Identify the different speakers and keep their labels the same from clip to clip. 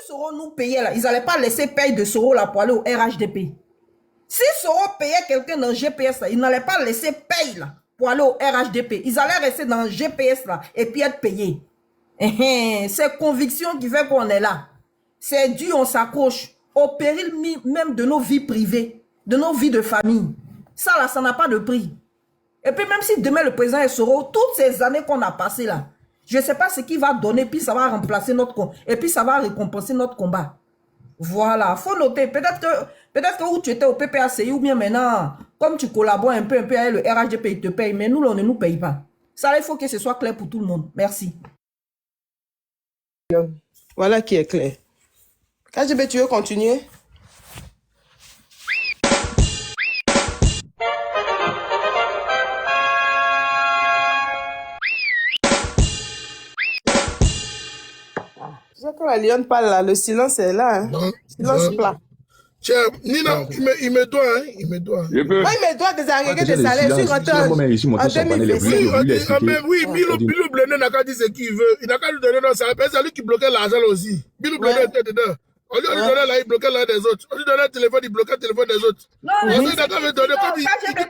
Speaker 1: Soro nous payait là, ils n'allaient pas laisser paye de Soro là pour aller au RHDP. Si Soro payait quelqu'un dans GPS là, ils n'allaient pas laisser paye là pour aller au RHDP. Ils allaient rester dans le GPS là et puis être payés. C'est conviction qui fait qu'on est là. C'est dû, on s'accroche au péril même de nos vies privées, de nos vies de famille. Ça là, ça n'a pas de prix. Et puis même si demain le président est Soro, toutes ces années qu'on a passées là, je ne sais pas ce qu'il va donner, puis ça va remplacer notre combat. Et puis ça va récompenser notre combat. Voilà, il faut noter. Peut-être que où tu étais au PPACI ou bien maintenant, comme tu collabores un peu avec le RHDP, il te paye, mais nous, là, on ne nous paye pas. Ça, il faut que ce soit clair pour tout le monde. Merci.
Speaker 2: Voilà qui est clair. KGB, tu veux continuer? Quand la lionne parle là, le silence est là. Hein.
Speaker 3: Non,
Speaker 2: Silence plat.
Speaker 3: Tiens, Nina, il me doit, hein, il me doit.
Speaker 2: Moi, il me doit des arrêtés de salaire. Je suis rentré en 2026.
Speaker 3: Oui, Bilou Blende n'a qu'à dire ce qu'il veut. Il n'a qu'à lui donner notre salaire. C'est lui qui bloquait l'argent aussi. Bilou Blende était dedans. On lui donnait là, il bloquait l'un des autres. On lui donnait le téléphone, il bloquait le téléphone des autres.
Speaker 1: Non,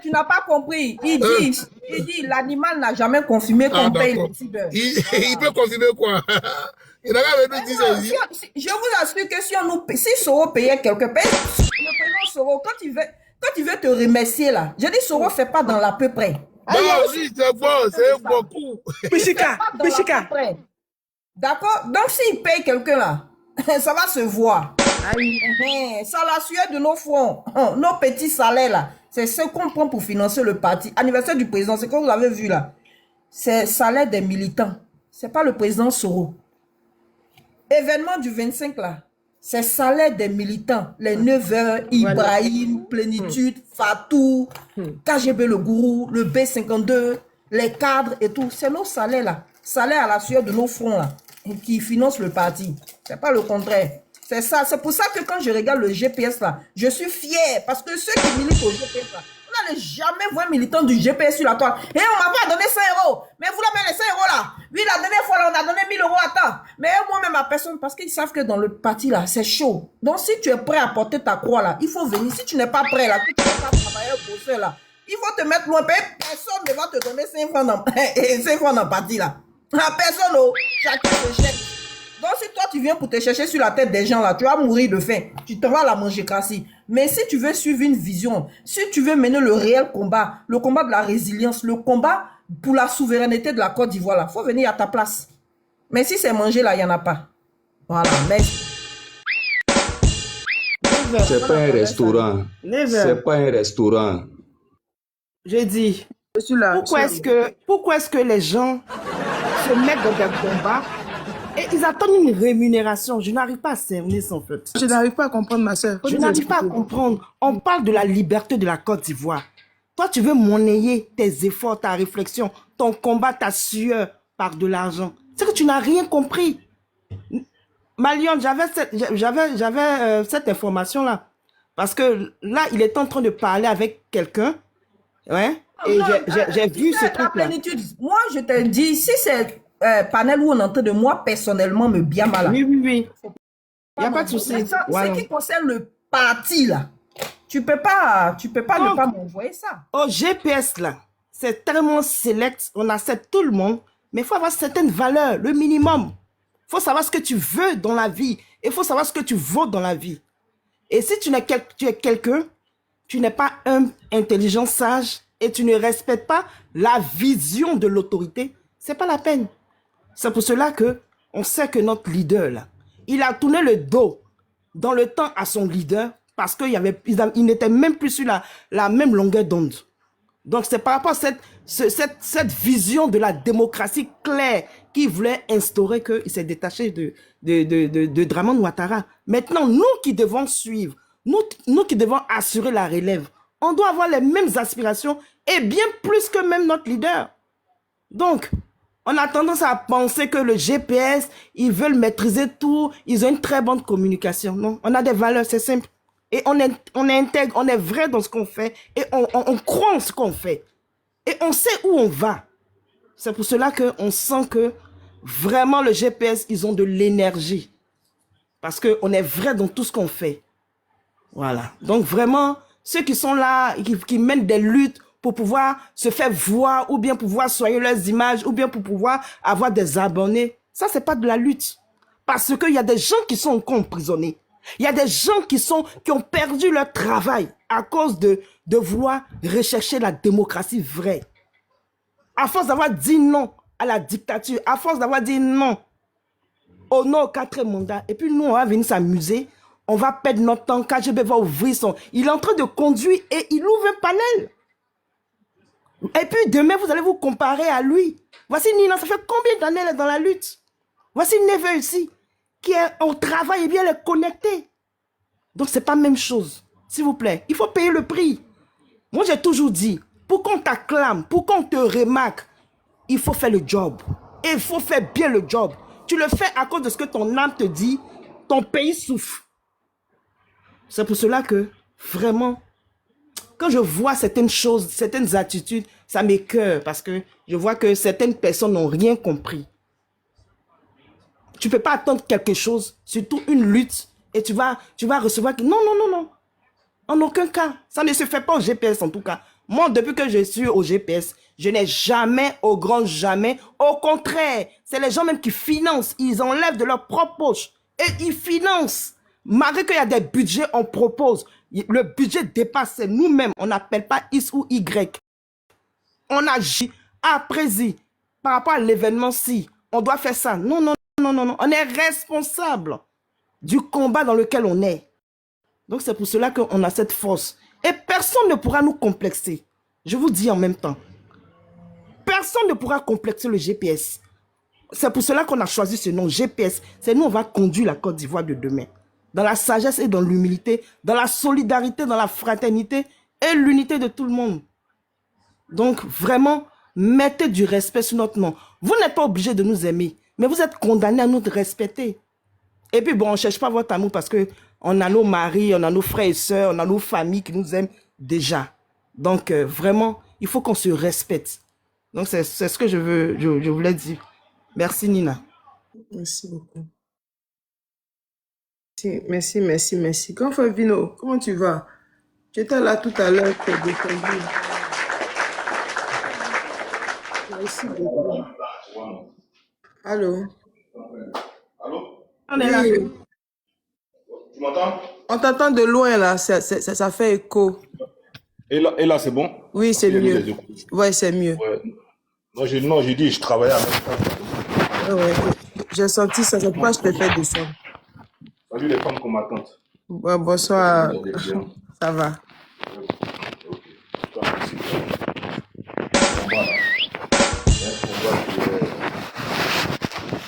Speaker 1: tu n'as pas compris. Il dit, l'animal n'a jamais confirmé qu'on paye le cyber.
Speaker 3: Il peut confirmer quoi? Il n'a qu'à venir dire ça.
Speaker 1: Je vous assure que si Soro payait quelque part, le président Soro, quand il veut te remercier là, je dis Soro fait pas dans l'à peu près.
Speaker 3: Non, oui, c'est bon, c'est beaucoup.
Speaker 2: Pichika.
Speaker 1: D'accord? Donc s'il paye quelqu'un là, ça va se voir. Ça la sueur de nos fonds, nos petits salaires là, c'est ce qu'on prend pour financer le parti. Anniversaire du président, c'est comme vous avez vu là. C'est salaire des militants. C'est pas le président Soro. Événement du 25 là, c'est salaire des militants. Les 9 heures, Ibrahim, Plénitude, Fatou, KGB le gourou, le B52, les cadres et tout. C'est nos salaires là. Salaire à la sueur de nos fronts là, qui financent le parti. C'est pas le contraire. C'est ça. C'est pour ça que quand je regarde le GPS là, je suis fier. Parce que ceux qui militent au GPS là, on n'allait jamais voir un militant du GPS sur la toile. Et on m'a pas donné 100 €. Mais vous l'avez les 100 € là. Oui, la dernière fois là, on a donné 1000 € à temps. Mais moi-même à personne, parce qu'ils savent que dans le parti là, c'est chaud. Donc si tu es prêt à porter ta croix là, il faut venir. Si tu n'es pas prêt là, que tu n'es pas travailleur, bosseur là, il faut te mettre loin. Personne ne va te donner 5 francs dans le parti là. Personne, oh. Chacun se cherche. Donc, si toi, tu viens pour te chercher sur la tête des gens, là, tu vas mourir de faim. Tu te vas la manger cassée. Mais si tu veux suivre une vision, si tu veux mener le réel combat, le combat de la résilience, le combat pour la souveraineté de la Côte d'Ivoire, il faut venir à ta place. Mais si c'est manger, là, il n'y en a pas. Voilà, merci.
Speaker 4: C'est pas un restaurant. C'est pas un restaurant.
Speaker 2: J'ai dit, pourquoi est-ce que les gens se mettent dans des combats et ils attendent une rémunération? Je n'arrive pas à cerner ça en fait.
Speaker 5: Je n'arrive pas à comprendre, ma soeur.
Speaker 2: Je n'arrive pas à comprendre. On parle de la liberté de la Côte d'Ivoire. Toi, tu veux monnayer tes efforts, ta réflexion, ton combat, ta sueur par de l'argent. C'est que tu n'as rien compris. Malion, j'avais cette information-là. Parce que là, il est en train de parler avec quelqu'un. Ouais. Et j'ai vu ce truc-là.
Speaker 1: Moi, je te dis, si c'est panel où on entend de moi, personnellement, me bien mal.
Speaker 2: Oui. Il n'y a pas de souci.
Speaker 1: Ce qui concerne le parti, là, tu peux pas ne pas m'envoyer ça.
Speaker 2: Au GPS, là, c'est tellement select, on accepte tout le monde, mais il faut avoir certaines valeurs, le minimum. Il faut savoir ce que tu veux dans la vie. Il faut savoir ce que tu vaux dans la vie. Et si tu es quelqu'un, tu n'es pas intelligent, sage, et tu ne respectes pas la vision de l'autorité, c'est pas la peine. C'est pour cela que on sait que notre leader, là, il a tourné le dos dans le temps à son leader parce qu'il n'était même plus sur la même longueur d'onde. Donc, c'est par rapport à cette vision de la démocratie claire qu'il voulait instaurer qu'il s'est détaché de Dramane Ouattara. Maintenant, nous qui devons suivre, nous qui devons assurer la relève, on doit avoir les mêmes aspirations et bien plus que même notre leader. Donc, on a tendance à penser que le GPS, ils veulent maîtriser tout, ils ont une très bonne communication. Non, on a des valeurs, c'est simple. Et on est intègre, on est vrai dans ce qu'on fait et on croit en ce qu'on fait. Et on sait où on va. C'est pour cela qu'on sent que vraiment le GPS, ils ont de l'énergie. Parce qu'on est vrai dans tout ce qu'on fait. Voilà. Donc vraiment, ceux qui sont là, qui mènent des luttes pour pouvoir se faire voir, ou bien pouvoir soigner leurs images, ou bien pour pouvoir avoir des abonnés, ça, c'est pas de la lutte. Parce qu'il y a des gens qui sont encore emprisonnés. Il y a des gens qui ont perdu leur travail à cause de vouloir rechercher la démocratie vraie. À force d'avoir dit non à la dictature, à force d'avoir dit non au non au 4e mandat, et puis nous, on va venir s'amuser, on va perdre notre temps, KGB va ouvrir son... Il est en train de conduire et il ouvre un panel. Et puis demain, vous allez vous comparer à lui. Voici Nina, ça fait combien d'années elle est dans la lutte? Voici Neve ici, qui est au travail et bien elle est connectée. Donc c'est pas la même chose. S'il vous plaît, il faut payer le prix. Moi, j'ai toujours dit, pour qu'on t'acclame, pour qu'on te remarque, il faut faire le job. Et il faut faire bien le job. Tu le fais à cause de ce que ton âme te dit, ton pays souffre. C'est pour cela que, vraiment, quand je vois certaines choses, certaines attitudes, ça m'écoeure parce que je vois que certaines personnes n'ont rien compris. Tu ne peux pas attendre quelque chose, surtout une lutte, et tu vas recevoir... Non, non, non, non. En aucun cas. Ça ne se fait pas au GPS en tout cas. Moi, depuis que je suis au GPS, je n'ai jamais, au grand jamais, au contraire, c'est les gens même qui financent. Ils enlèvent de leur propre poche et ils financent. Malgré qu'il y a des budgets, on propose. Le budget dépasse, c'est nous-mêmes. On n'appelle pas X ou Y. On agit après par rapport à l'événement-ci. On doit faire ça. Non, non, non, non, non. On est responsable du combat dans lequel on est. Donc c'est pour cela qu'on a cette force. Et personne ne pourra nous complexer. Je vous dis en même temps. Personne ne pourra complexer le GPS. C'est pour cela qu'on a choisi ce nom, GPS. C'est nous, on va conduire la Côte d'Ivoire de demain. Dans la sagesse et dans l'humilité, dans la solidarité, dans la fraternité et l'unité de tout le monde. Donc vraiment, mettez du respect sur notre nom. Vous n'êtes pas obligé de nous aimer, mais vous êtes condamnés à nous respecter. Et puis bon, on ne cherche pas votre amour parce qu'on a nos maris, on a nos frères et sœurs, on a nos familles qui nous aiment déjà. Donc vraiment, il faut qu'on se respecte. Donc c'est ce que je voulais dire. Merci Nina.
Speaker 5: Merci beaucoup. Merci, merci, merci. Grand frère Vino, comment tu vas? Tu étais là tout à l'heure, tu es détendu. Merci beaucoup. Allô?
Speaker 3: Allô?
Speaker 2: On est là.
Speaker 5: Oui,
Speaker 3: Tu m'entends?
Speaker 5: on t'entend de loin là, ça fait écho.
Speaker 3: Et là c'est bon?
Speaker 5: Oui, c'est
Speaker 3: J'ai mis
Speaker 5: mieux.
Speaker 3: les écouteurs.
Speaker 5: Ouais, c'est mieux.
Speaker 3: Ouais. Non, j'ai dit, je travaillais avec ça.
Speaker 5: Ouais. J'ai senti ça, c'est pourquoi je te fais descendre.
Speaker 3: Salut les femmes combattantes.
Speaker 5: Ouais, bonsoir.
Speaker 3: Vous allez bien?
Speaker 5: Ça va.
Speaker 3: Ok. Toi, merci. Voilà. Un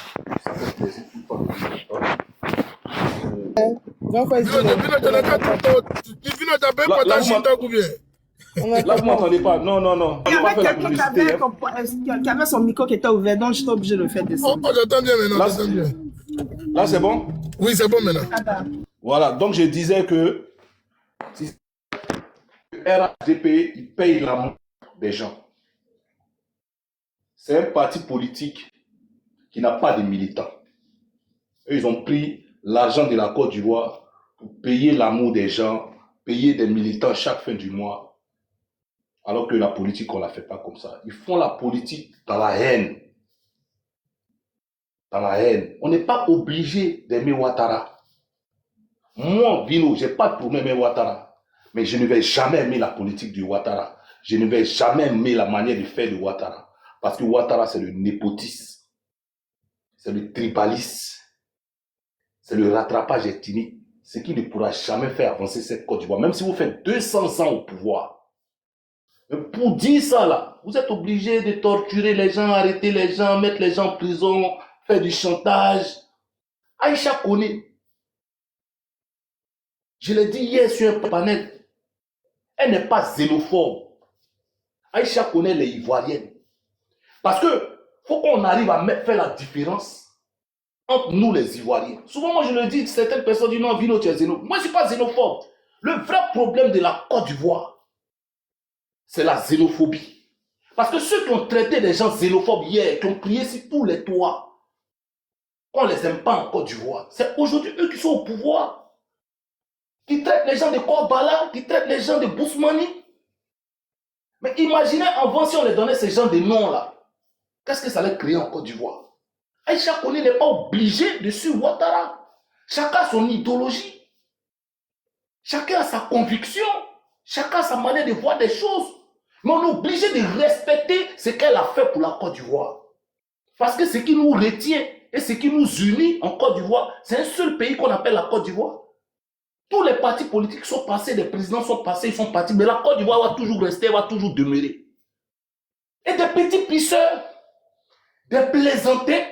Speaker 3: combat ça fait plaisir tout le temps.
Speaker 5: Grand frère
Speaker 3: Vino, t'as même pas ta chita ou bien? Là, vous m'entendez pas? Non.
Speaker 2: Il y
Speaker 3: On va
Speaker 2: avait
Speaker 3: faire la
Speaker 2: quelqu'un
Speaker 3: publicité.
Speaker 2: qui avait son micro qui était ouvert, donc j'étais obligé de le faire descendre.
Speaker 3: Oh, j'entends bien maintenant. Là, c'est bon? Oui, c'est bon maintenant. Voilà, donc je disais que si RADP, il paye l'amour des gens. C'est un parti politique qui n'a pas de militants. Eux, ils ont pris l'argent de la Côte d'Ivoire pour payer l'amour des gens, payer des militants chaque fin du mois. Alors que la politique, on ne la fait pas comme ça. Ils font la politique dans la haine. Dans la haine. On n'est pas obligé d'aimer Ouattara. Moi, Vino, je n'ai pas de problème avec Ouattara. Mais je ne vais jamais aimer la politique de Ouattara. Je ne vais jamais aimer la manière de faire de Ouattara. Parce que Ouattara, c'est le népotisme. C'est le tribalisme. C'est le rattrapage ethnique. Ce qui ne pourra jamais faire avancer cette Côte d'Ivoire. Même si vous faites 200 ans au pouvoir. Mais pour dire ça là, vous êtes obligé de torturer les gens, arrêter les gens, mettre les gens en prison, faire du chantage. Aïcha connaît. Je l'ai dit hier sur un panel. Elle n'est pas xénophobe. Aïcha connaît les Ivoiriennes. Parce que faut qu'on arrive à faire la différence entre nous les Ivoiriens. Souvent moi je le dis, certaines personnes disent non, Vino, tu es xénophobe. Moi je ne suis pas xénophobe. Le vrai problème de la Côte d'Ivoire, c'est la xénophobie. Parce que ceux qui ont traité les gens xénophobes hier, qui ont crié sur tous les toits, qu'on ne les aime pas en Côte d'Ivoire. C'est aujourd'hui eux qui sont au pouvoir, qui traitent les gens de Korbala, qui traitent les gens de Bousmani. Mais imaginez avant si on les donnait ces gens des noms-là. Qu'est-ce que ça allait créer en Côte d'Ivoire? Aïcha Koné n'est pas obligé de suivre Ouattara. Chacun a son idéologie. Chacun a sa conviction. Chacun a sa manière de voir des choses. Mais on est obligé de respecter ce qu'elle a fait pour la Côte d'Ivoire. Parce que ce qui nous retient et ce qui nous unit en Côte d'Ivoire, c'est un seul pays qu'on appelle la Côte d'Ivoire. Tous les partis politiques sont passés, les présidents sont passés, ils sont partis. Mais la Côte d'Ivoire va toujours rester, va toujours demeurer. Et des petits pisseurs, des plaisantés,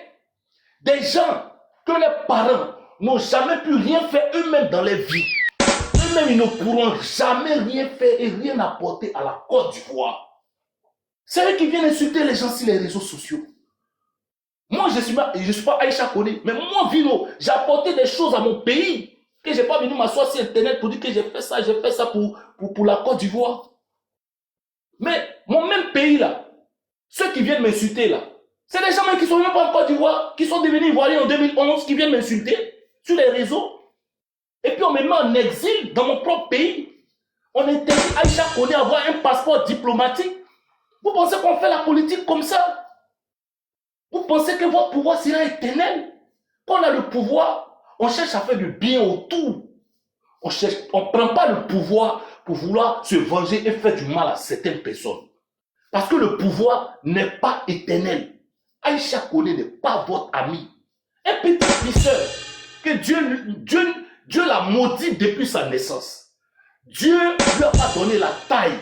Speaker 3: des gens que les parents n'ont jamais pu rien faire eux-mêmes dans leur vie. Eux-mêmes, ils ne pourront jamais rien faire et rien apporter à la Côte d'Ivoire. C'est eux qui viennent insulter les gens sur les réseaux sociaux. Moi, je ne suis pas Aïcha Koné, mais moi, Vino, j'ai apporté des choses à mon pays, que je n'ai pas venu m'asseoir sur Internet pour dire que j'ai fait ça pour la Côte d'Ivoire. Mais mon même pays, là, ceux qui viennent m'insulter, là, c'est des gens qui ne sont même pas en Côte d'Ivoire, qui sont devenus Ivoiriens en 2011, qui viennent m'insulter sur les réseaux. Et puis on me met en exil dans mon propre pays. On interdit à Aïcha Koné d'avoir un passeport diplomatique. Vous pensez qu'on fait la politique comme ça? Vous pensez que votre pouvoir sera éternel? Quand on a le pouvoir, on cherche à faire du bien autour. On ne prend pas le pouvoir pour vouloir se venger et faire du mal à certaines personnes. Parce que le pouvoir n'est pas éternel. Aïcha Koné n'est pas votre ami. Un petit pisseur que Dieu l'a maudit depuis sa naissance. Dieu lui a pas donné la taille.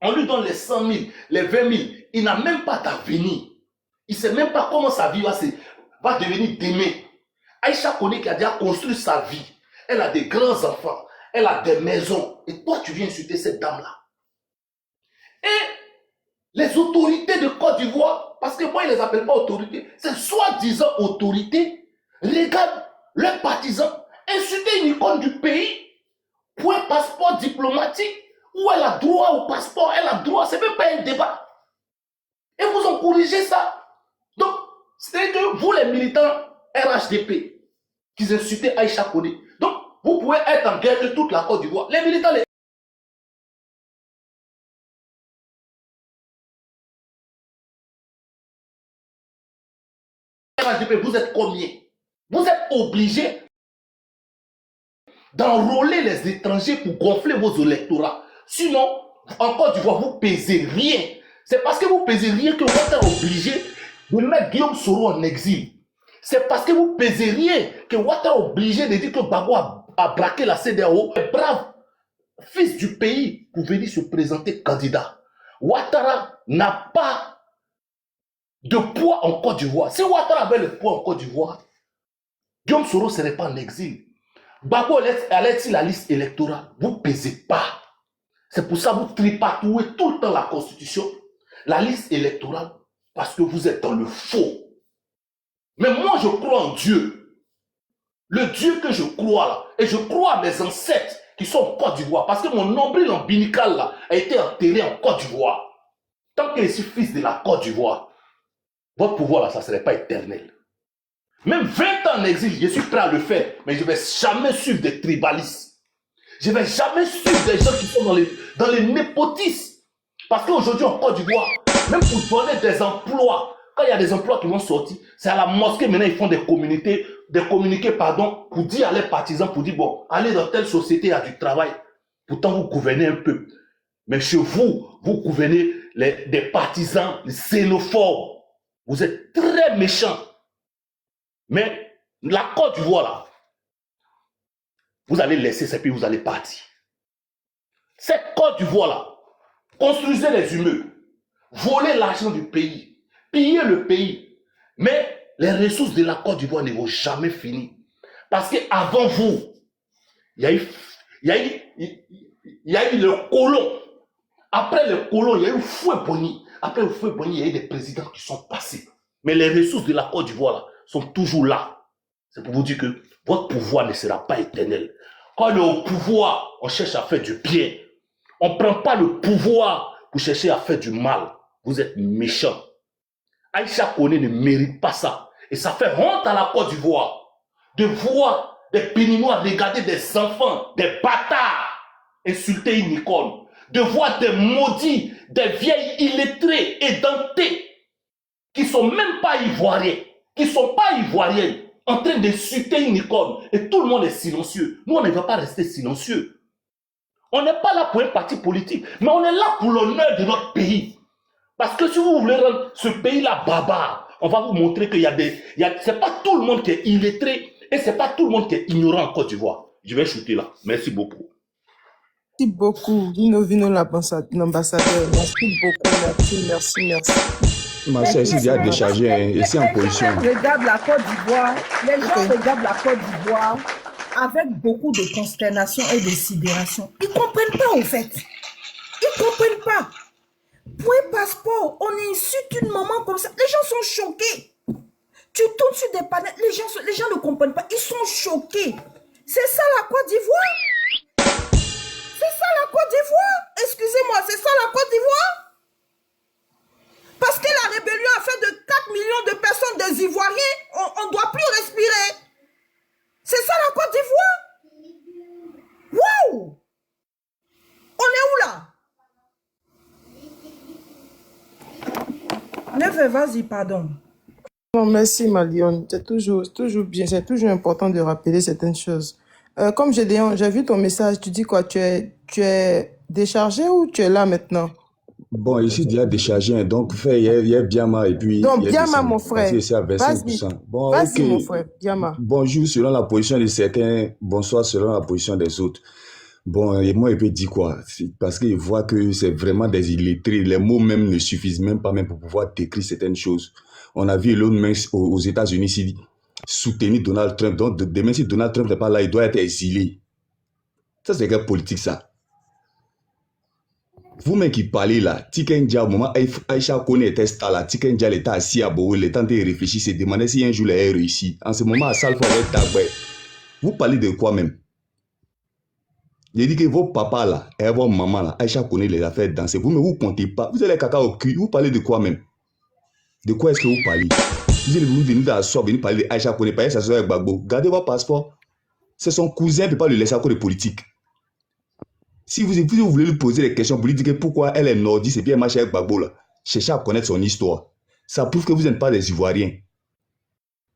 Speaker 3: On lui donne les 100 000, les 20 000. Il n'a même pas d'avenir. Il ne sait même pas comment sa vie va devenir demain. Aïcha Koné qui a déjà construit sa vie. Elle a des grands enfants. Elle a des maisons. Et toi, tu viens insulter cette dame-là. Et les autorités de Côte d'Ivoire, parce que moi, ils ne les appellent pas autorités, c'est soi-disant autorités, regardent leurs partisans insulter une icône du pays pour un passeport diplomatique où elle a droit au passeport, elle a droit, c'est même pas un débat. Et vous encouragez ça. Donc, c'est que vous, les militants RHDP, qui insultez Aïcha Koné, donc vous pouvez être en guerre de toute la Côte d'Ivoire. Les militants, RHDP, vous êtes combien? Vous êtes obligés d'enrôler les étrangers pour gonfler vos électorats. Sinon, en Côte d'Ivoire, vous ne pesez rien. C'est parce que vous ne pesez rien que vous êtes obligé de mettre Guillaume Soro en exil. C'est parce que vous ne pesez rien que Ouattara est obligé de dire que Gbagbo a braqué la CEDEAO. Un brave fils du pays pour venir se présenter candidat. Ouattara n'a pas de poids en Côte d'Ivoire. Si Ouattara avait le poids en Côte d'Ivoire, Guillaume Soro ne serait pas en exil. Gbagbo allait sur la liste électorale. Vous ne pesez pas. C'est pour ça que vous tripatouez tout le temps la Constitution, la liste électorale, parce que vous êtes dans le faux. Mais moi, je crois en Dieu. Le Dieu que je crois là, et je crois à mes ancêtres qui sont en Côte d'Ivoire, parce que mon nombril ombilical là a été enterré en Côte d'Ivoire. Tant que je suis fils de la Côte d'Ivoire, votre pouvoir là, ça ne serait pas éternel. Même 20 ans en exil, je suis prêt à le faire, mais je ne vais jamais suivre des tribalistes. Je ne vais jamais suivre des gens qui sont dans les népotismes. Parce qu'aujourd'hui en Côte d'Ivoire, même pour donner des emplois, quand il y a des emplois qui vont sortir, c'est à la mosquée maintenant, ils font des communiqués, pour dire à leurs partisans, pour dire, bon, allez dans telle société, il y a du travail. Pourtant, vous gouvernez un peu. Mais chez vous, vous gouvernez des partisans xénophobes. Vous êtes très méchants. Mais la Côte d'Ivoire, là, vous allez laisser ces pays, vous allez partir. Cette Côte d'Ivoire, là, construisez les immeubles, volez l'argent du pays, pillez le pays. Mais les ressources de la Côte d'Ivoire ne vont jamais finir. Parce qu'avant vous, il y a eu le colon. Après le colon, il y a eu Fouet-Boni. Après le Fouet-Boni, il y a eu des présidents qui sont passés. Mais les ressources de la Côte d'Ivoire, là, sont toujours là. C'est pour vous dire que votre pouvoir ne sera pas éternel. Quand on est au pouvoir, on cherche à faire du bien. On ne prend pas le pouvoir pour chercher à faire du mal. Vous êtes méchants. Aïcha Koné ne mérite pas ça. Et ça fait honte à la Côte d'Ivoire de voir des Béninois regarder des enfants, des bâtards, insulter une icône. De voir des maudits, des vieilles illettrés, édentés, qui ne sont même pas ivoiriens, qui ne sont pas ivoiriennes, en train d'insulter une icône. Et tout le monde est silencieux. Nous, on ne va pas rester silencieux. On n'est pas là pour un parti politique, mais on est là pour l'honneur de notre pays. Parce que si vous voulez rendre ce pays-là barbare, on va vous montrer qu'il y a des... c'est pas tout le monde qui est illettré et c'est pas tout le monde qui est ignorant en Côte d'Ivoire. Je vais shooter là. Merci beaucoup.
Speaker 5: Merci beaucoup, Vino l'ambassadeur. Merci beaucoup, merci.
Speaker 4: Ma soeur, ici, il y a déchargé, ici en position.
Speaker 1: Les gens regardent la Côte d'Ivoire, regardent la Côte d'Ivoire avec beaucoup de consternation et de sidération. Ils ne comprennent pas, en fait. Ils ne comprennent pas. Pour un passeport, on insulte une maman comme ça. Les gens sont choqués. Tu tournes sur des panneaux, les gens ne comprennent pas. Ils sont choqués. C'est ça la Côte d'Ivoire. C'est ça la Côte d'Ivoire. Excusez-moi, c'est ça la Côte d'Ivoire. Parce que la rébellion a fait de 4 millions de personnes des Ivoiriens, on ne doit plus respirer. C'est ça la Côte d'Ivoire. Waouh. On est où là? Neuf, vas-y, pardon.
Speaker 5: Non, merci, Malion. C'est toujours bien, c'est toujours important de rappeler certaines choses. Comme j'ai vu ton message, tu dis quoi? Tu es déchargé ou tu es là maintenant?
Speaker 4: Bon, ici, il y a déchargé, donc il y a Biama et puis...
Speaker 5: Donc, Biama, mon frère.
Speaker 4: C'est à 25%. Bon,
Speaker 5: vas-y, mon frère, Biama.
Speaker 4: Bonjour selon la position de certains, bonsoir selon la position des autres. Bon, et moi, je peux dire quoi? Parce qu'ils voient que c'est vraiment des illettrés. Les mots même ne suffisent même pas même pour pouvoir décrire certaines choses. On a vu Elon Musk aux États-Unis ici soutenir Donald Trump. Donc, demain, si Donald Trump n'est pas là, il doit être exilé. Ça, c'est quelle politique, ça? Vous-même qui parlez là, Tikenja, au moment où Aïcha Kone était là, Tikenja était assis à Bowe, le temps de réfléchir, se demander si un jour il a réussi. En ce moment, à Salfa avec Dagbe. Vous parlez de quoi même? J'ai dit que vos papas là, et vos mamans là, Aïcha Kone les a fait danser. Vous-même, vous ne comptez pas. Vous avez les caca au cul. Vous parlez de quoi même? De quoi est-ce que vous parlez? Vous allez venir d'asseoir, venir parler d'Aïcha Kone, parler ça avec Gbagbo. Gardez votre passeport. C'est son cousin, il ne peut pas le laisser à cause de politique. Si vous voulez lui poser des questions pour lui dire pourquoi elle est nordiste et puis elle marche avec Gbagbo là, cherchez à connaître son histoire. Ça prouve que vous n'êtes pas des Ivoiriens.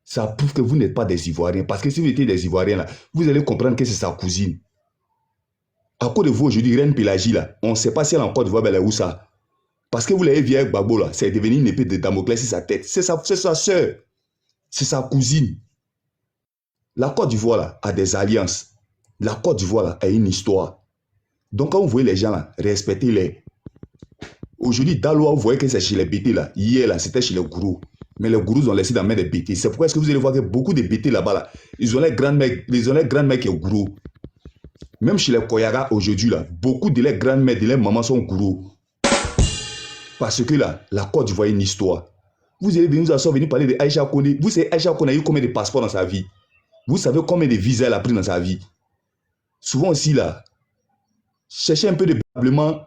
Speaker 4: Ça prouve que vous n'êtes pas des Ivoiriens. Parce que si vous étiez des Ivoiriens là, vous allez comprendre que c'est sa cousine. À cause de vous aujourd'hui, Reine Pélagie là, on ne sait pas si elle a encore de voir elle est où ça. Parce que vous l'avez vu avec Gbagbo là, c'est devenu une épée de Damoclès sur sa tête. C'est sa soeur. C'est sa cousine. La Côte d'Ivoire là a des alliances. La Côte d'Ivoire là a une histoire. Donc quand vous voyez les gens là, respectez-les. Aujourd'hui, Daloa, vous voyez que c'est chez les BT là. Hier là, c'était chez les gourous. Mais les gourous ont laissé dans la main des BT. C'est pourquoi est-ce que vous allez voir que beaucoup de BT là-bas là, ils ont les grands mecs qui sont gourous. Même chez les Koyaga aujourd'hui là, beaucoup de les grands mères, de les mamans sont gourous. Parce que là, la Côte d'Ivoire a une histoire. Vous allez venir parler de Aïcha Kone. Vous savez Aïcha Kone a eu combien de passeports dans sa vie? Vous savez combien de visas elle a pris dans sa vie? Souvent aussi là, cherchez un peu de bâblement.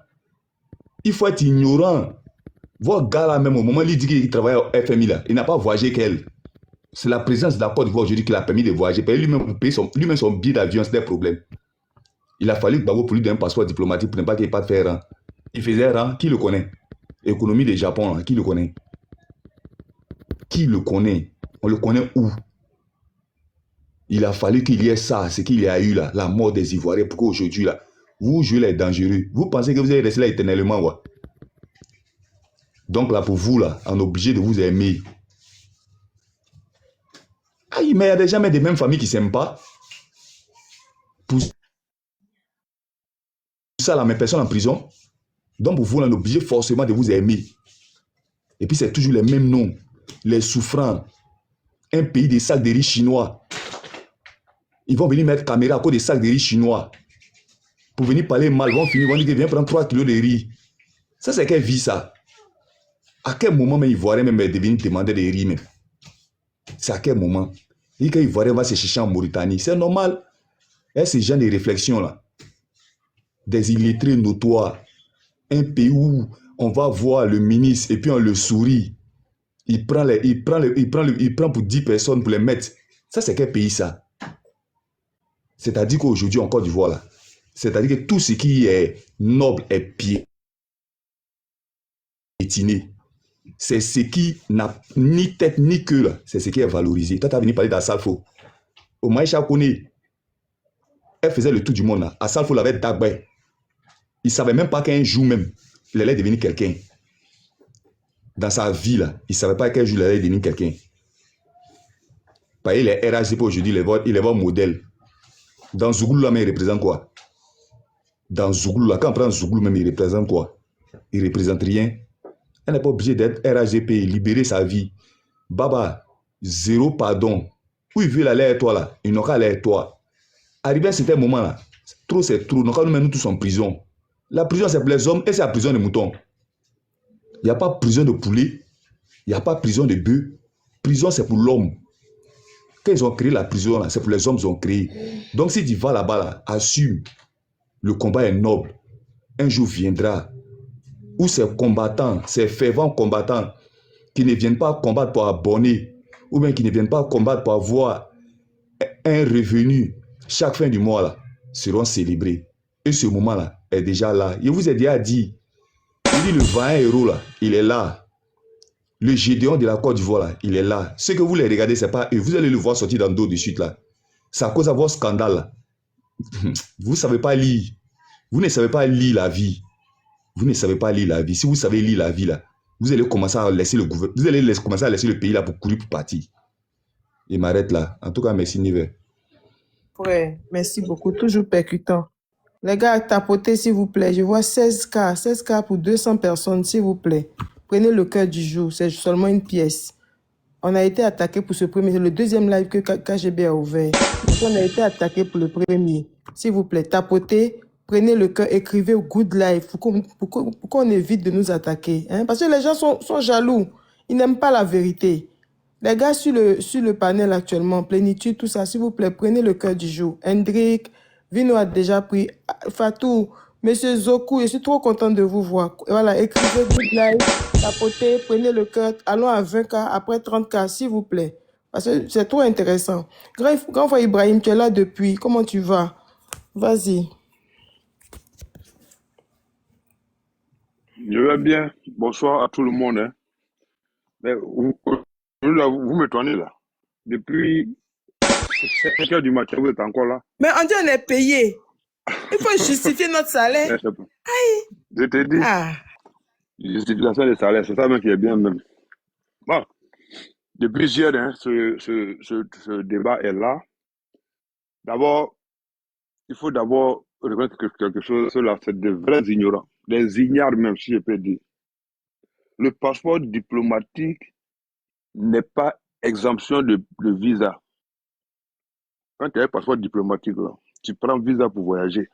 Speaker 4: Il faut être ignorant. Votre gars là même, au moment où il dit qu'il travaille au FMI là, il n'a pas voyagé qu'elle. C'est la présence de la Côte d'Ivoire aujourd'hui qui l'a permis de voyager. Lui-même son billet d'avion, c'est des problèmes. Il a fallu que Gbagbo pour lui donner un passeport diplomatique pour ne pas qu'il n'y ait pas de faire rang. Il faisait rang, qui le connaît? Économie du Japon, là, qui le connaît? Qui le connaît? On le connaît où? Il a fallu qu'il y ait ça, ce qu'il y a eu là, la mort des Ivoiriens, pour qu'aujourd'hui là, vous jouez les dangereux. Vous pensez que vous allez rester là éternellement, ouais. Donc là, pour vous là, on est obligé de vous aimer. Aïe, mais il y a des gens des mêmes familles qui ne s'aiment pas. Pour ça, la même personne en prison. Donc pour vous, on est obligé forcément de vous aimer. Et puis c'est toujours les mêmes noms. Les souffrants. Un pays des sacs de riz chinois. Ils vont venir mettre caméra à cause des sacs de riz chinois. Pour venir parler mal, vont finir, vont dire viens prendre 3 kilos de riz. Ça, c'est quelle vie, ça? À quel moment même Ivoirien même est devenu demander des riz même? C'est à quel moment? Et quand Ivoirien va se chercher en Mauritanie, c'est normal. Et ce genre de réflexion là. Des illettrés notoires. Un pays où on va voir le ministre et puis on le sourit. il prend pour 10 personnes pour les mettre. Ça, c'est quel pays, ça? C'est-à-dire qu'aujourd'hui, en Côte d'Ivoire, là, c'est-à-dire que tout ce qui est noble est piétiné. C'est ce qui n'a ni tête ni queue, là. C'est ce qui est valorisé. Toi, tu as venu parler d'Assalfo. Au Maïcha Kone, elle faisait le tour du monde, là. Assalfo l'avait d'Agbay. Il ne savait même pas qu'un jour même, il allait devenir quelqu'un. Dans sa vie, là, il ne savait pas qu'un jour, il allait devenir quelqu'un. Parce qu'il est RHDP aujourd'hui, il est votre modèle. Dans Zouglou, là, mais il représente quoi? Dans Zouglou, là, quand on prend Zouglou, même, il représente quoi? Il ne représente rien. Elle n'est pas obligée d'être RHDP, libérer sa vie. Baba, zéro pardon. Où il veut aller à toi, là, il n'aura qu'à aller à toi. Arrivé à certain moment, là, trop c'est trop. Donc, nous mettons tous en prison. La prison, c'est pour les hommes et c'est la prison des moutons. Il n'y a pas prison de poulet, il n'y a pas prison de bœuf. Prison, c'est pour l'homme. Quand ils ont créé la prison, c'est pour les hommes qu'ils ont créé. Donc, si tu vas là-bas, là, assume. Le combat est noble. Un jour viendra où ces combattants, ces fervents combattants, qui ne viennent pas combattre pour abonner, ou bien qui ne viennent pas combattre pour avoir un revenu chaque fin du mois, là, seront célébrés. Et ce moment-là est déjà là. Je vous ai déjà dit, le vaillant héros, là, il est là. Le Gédéon de la Côte d'Ivoire, là, il est là. Ce que vous les regardez, ce n'est pas eux. Vous allez le voir sortir dans le dos de suite, là. C'est à cause de vos scandales, là. Vous ne savez pas lire. Vous ne savez pas lire la vie. Vous ne savez pas lire la vie. Si vous savez lire la vie, là, vous allez commencer à laisser le gouvernement. Vous allez commencer à laisser le pays là pour courir pour partir. Il m'arrête là. En tout cas, merci Nive.
Speaker 5: Ouais, merci beaucoup. Toujours percutant. Les gars, tapotez s'il vous plaît. Je vois 16K. 16K pour 200 personnes, s'il vous plaît. Prenez le cœur du jour. C'est seulement une pièce. On a été attaqué pour ce premier. C'est le deuxième live que KGB a ouvert. Donc on a été attaqué pour le premier. S'il vous plaît, tapotez. Prenez le cœur, écrivez Good Life pour qu'on évite de nous attaquer. Hein? Parce que les gens sont jaloux. Ils n'aiment pas la vérité. Les gars sur le panel actuellement, Plénitude, tout ça, s'il vous plaît, prenez le cœur du jour. Hendrik, Vino a déjà pris. Fatou, Monsieur Zoku, je suis trop content de vous voir. Voilà, écrivez Good Life, tapotez, prenez le cœur. Allons à 20K, après 30K, s'il vous plaît. Parce que c'est trop intéressant. Grand frère Ibrahim, tu es là depuis. Comment tu vas? Vas-y.
Speaker 6: Je vais bien. Bonsoir à tout le monde. Hein. Mais vous me tournez là. Depuis 5 heures du matin, vous êtes encore là.
Speaker 5: Mais on dit on est payé. Il faut justifier notre salaire.
Speaker 6: Aïe. Je te dis, justification des salaires, c'est ça même qui est bien même. Bon, depuis hier, hein, ce débat est là. D'abord, il faut d'abord reconnaître quelque chose, ceux-là, c'est des vrais ignorants, des ignares même, si je peux dire. Le passeport diplomatique n'est pas exemption de visa. Quand tu as un passeport diplomatique, là, tu prends visa pour voyager.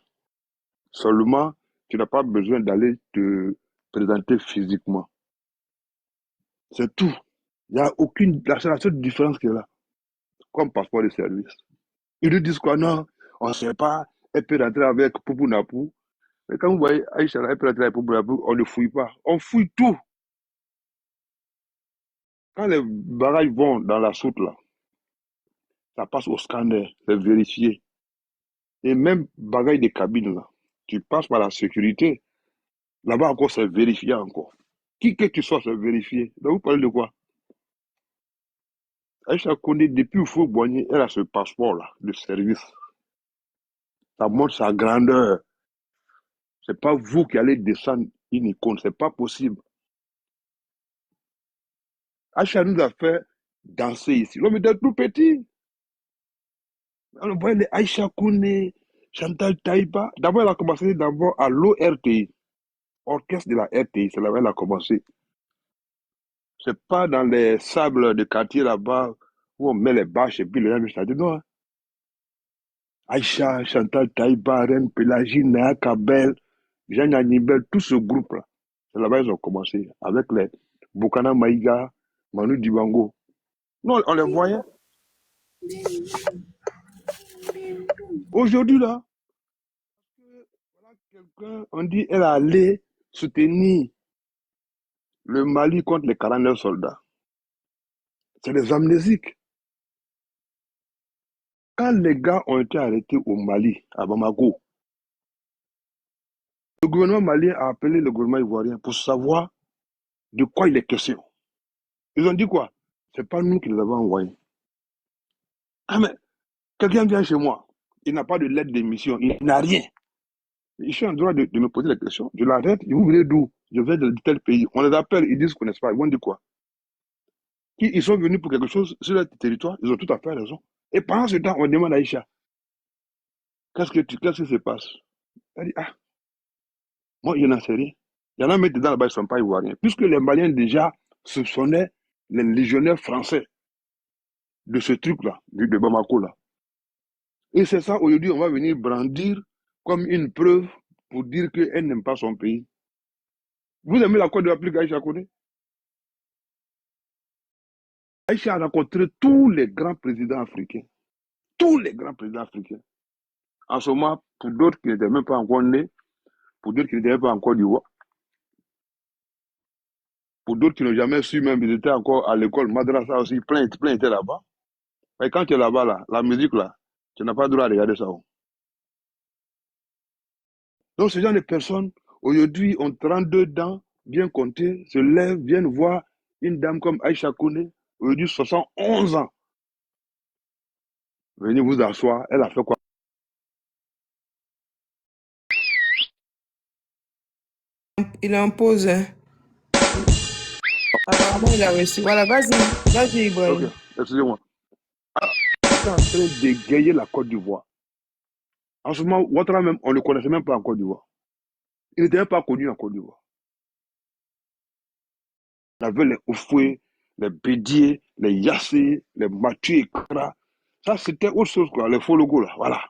Speaker 6: Seulement, tu n'as pas besoin d'aller te présenter physiquement. C'est tout. Il n'y a aucune... La seule différence qui est là, comme passeport de service. Ils nous disent quoi? Non, on ne sait pas. Elle peut rentrer avec Poupou Napou. Mais quand vous voyez Aïcha, elle peut rentrer avec Poupou Napou, on ne fouille pas. On fouille tout. Quand les bagages vont dans la soute, là, ça passe au scanner, c'est vérifié. Et même bagages des cabines, là, tu passes par la sécurité. Là-bas encore, c'est vérifié encore. Qui que tu sois, c'est vérifié. Donc vous parlez de quoi? Aïcha connaît depuis le faux Boigny, elle a ce passeport-là de service. Ça montre sa grandeur. C'est pas vous qui allez descendre une icône, c'est pas possible. Aïcha nous a fait danser ici. L'homme était tout petit. On voyait les Aïcha Kone, Chantal Taïba. D'abord, elle a commencé d'abord à l'ORTI, orchestre de la RTI, c'est là où elle a commencé. C'est pas dans les sables de quartier là-bas où on met les bâches et puis les gens me disent non. Aïcha, Chantal Taïba, Reine Pélagie, Néa Kabel, Jean Nibel, tout ce groupe-là. C'est là-bas qu'ils ont commencé avec les Boukana Maïga, Manu Dibango. Non, on les voyait. Aujourd'hui, là, voilà quelqu'un, on dit, elle est allée soutenir le Mali contre les 49 soldats. C'est des amnésiques. Quand les gars ont été arrêtés au Mali, à Bamako, le gouvernement malien a appelé le gouvernement ivoirien pour savoir de quoi il est question. Ils ont dit quoi? C'est pas nous qui les avons envoyés. Ah mais, quelqu'un vient chez moi, il n'a pas de lettre d'émission, il n'a rien. Je suis en droit de me poser la question. Je l'arrête, vous venez d'où? Je viens de tel pays. On les appelle, ils disent qu'ils ne connaissent pas. Ils vont dire quoi? Ils sont venus pour quelque chose sur leur territoire, ils ont tout à fait raison. Et pendant ce temps, on demande à Aïcha, qu'est-ce qui se passe? Elle dit, ah, moi, je n'en sais rien. Il y en a même dedans là-bas, ils ne sont pas ivoiriens. Puisque les Maliens déjà soupçonnaient les légionnaires français de ce truc-là, de Bamako là. Et c'est ça, aujourd'hui, on va venir brandir comme une preuve pour dire qu'elle n'aime pas son pays. Vous aimez la Côte d'Ivoire plus qu'Aïcha Koné? Aïcha a rencontré tous les grands présidents africains. Tous les grands présidents africains. En ce moment, pour d'autres qui n'étaient même pas encore nés, pour d'autres qui n'étaient pas encore du roi, pour d'autres qui n'ont jamais su même, ils étaient encore à l'école, Madrasa aussi, plein étaient là-bas. Mais quand tu es là-bas, là, la musique, là, tu n'as pas le droit de regarder ça. Donc, ce genre de personnes, aujourd'hui, ont 32 dents, bien comptées, se lèvent, viennent voir une dame comme Aïcha Koné, aujourd'hui 71 ans. Venez vous asseoir, elle a fait quoi?
Speaker 5: Il impose. Hein. Apparemment, il a reçu. Voilà, vas-y, Ibrahim.
Speaker 6: Ok, excusez-moi. Il est en train d'égayer la Côte d'Ivoire. En ce moment, Ouattara même, on ne le connaissait même pas en Côte d'Ivoire. Il n'était même pas connu en Côte d'Ivoire. Il avait les Oufoué, les Bédier, les Yassé, les Mathieu etc. Ça, c'était autre chose, quoi, les faux logos, là, voilà.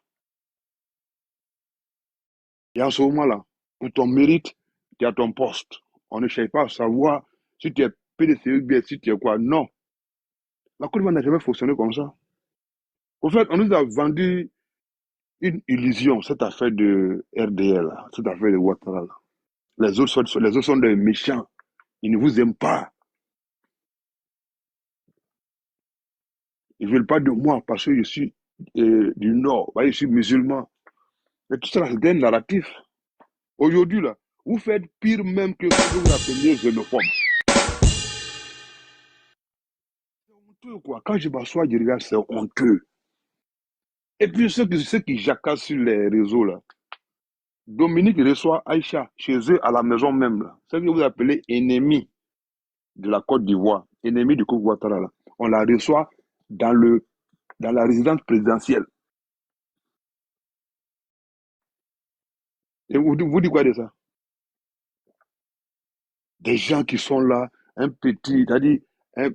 Speaker 6: Et en ce moment-là, pour ton mérite, tu as ton poste. On ne cherche pas à savoir si tu es PDC bien, si tu es quoi. Non. La Côte d'Ivoire n'a jamais fonctionné comme ça. Au fait, on nous a vendu une illusion, cette affaire de RDL, là, cette affaire de Ouattara. Là. Les autres sont des méchants. Ils ne vous aiment pas. Ils ne veulent pas de moi parce que je suis du Nord. Je suis musulman. Mais tout ça, c'est un narratif. Aujourd'hui, là, vous faites pire même que ce que vous appelez xénophobe. C'est honteux, quoi. Quand je m'assois, je regarde, c'est honteux. Et puis, ceux qui jacassent sur les réseaux, là, Dominique reçoit Aïcha chez eux à la maison même, là. C'est ce que vous appelez ennemi de la Côte d'Ivoire, ennemi du Koukou Ouattara, là. On la reçoit dans la résidence présidentielle. Et vous dites quoi de ça? Des gens qui sont là, un petit, c'est-à-dire,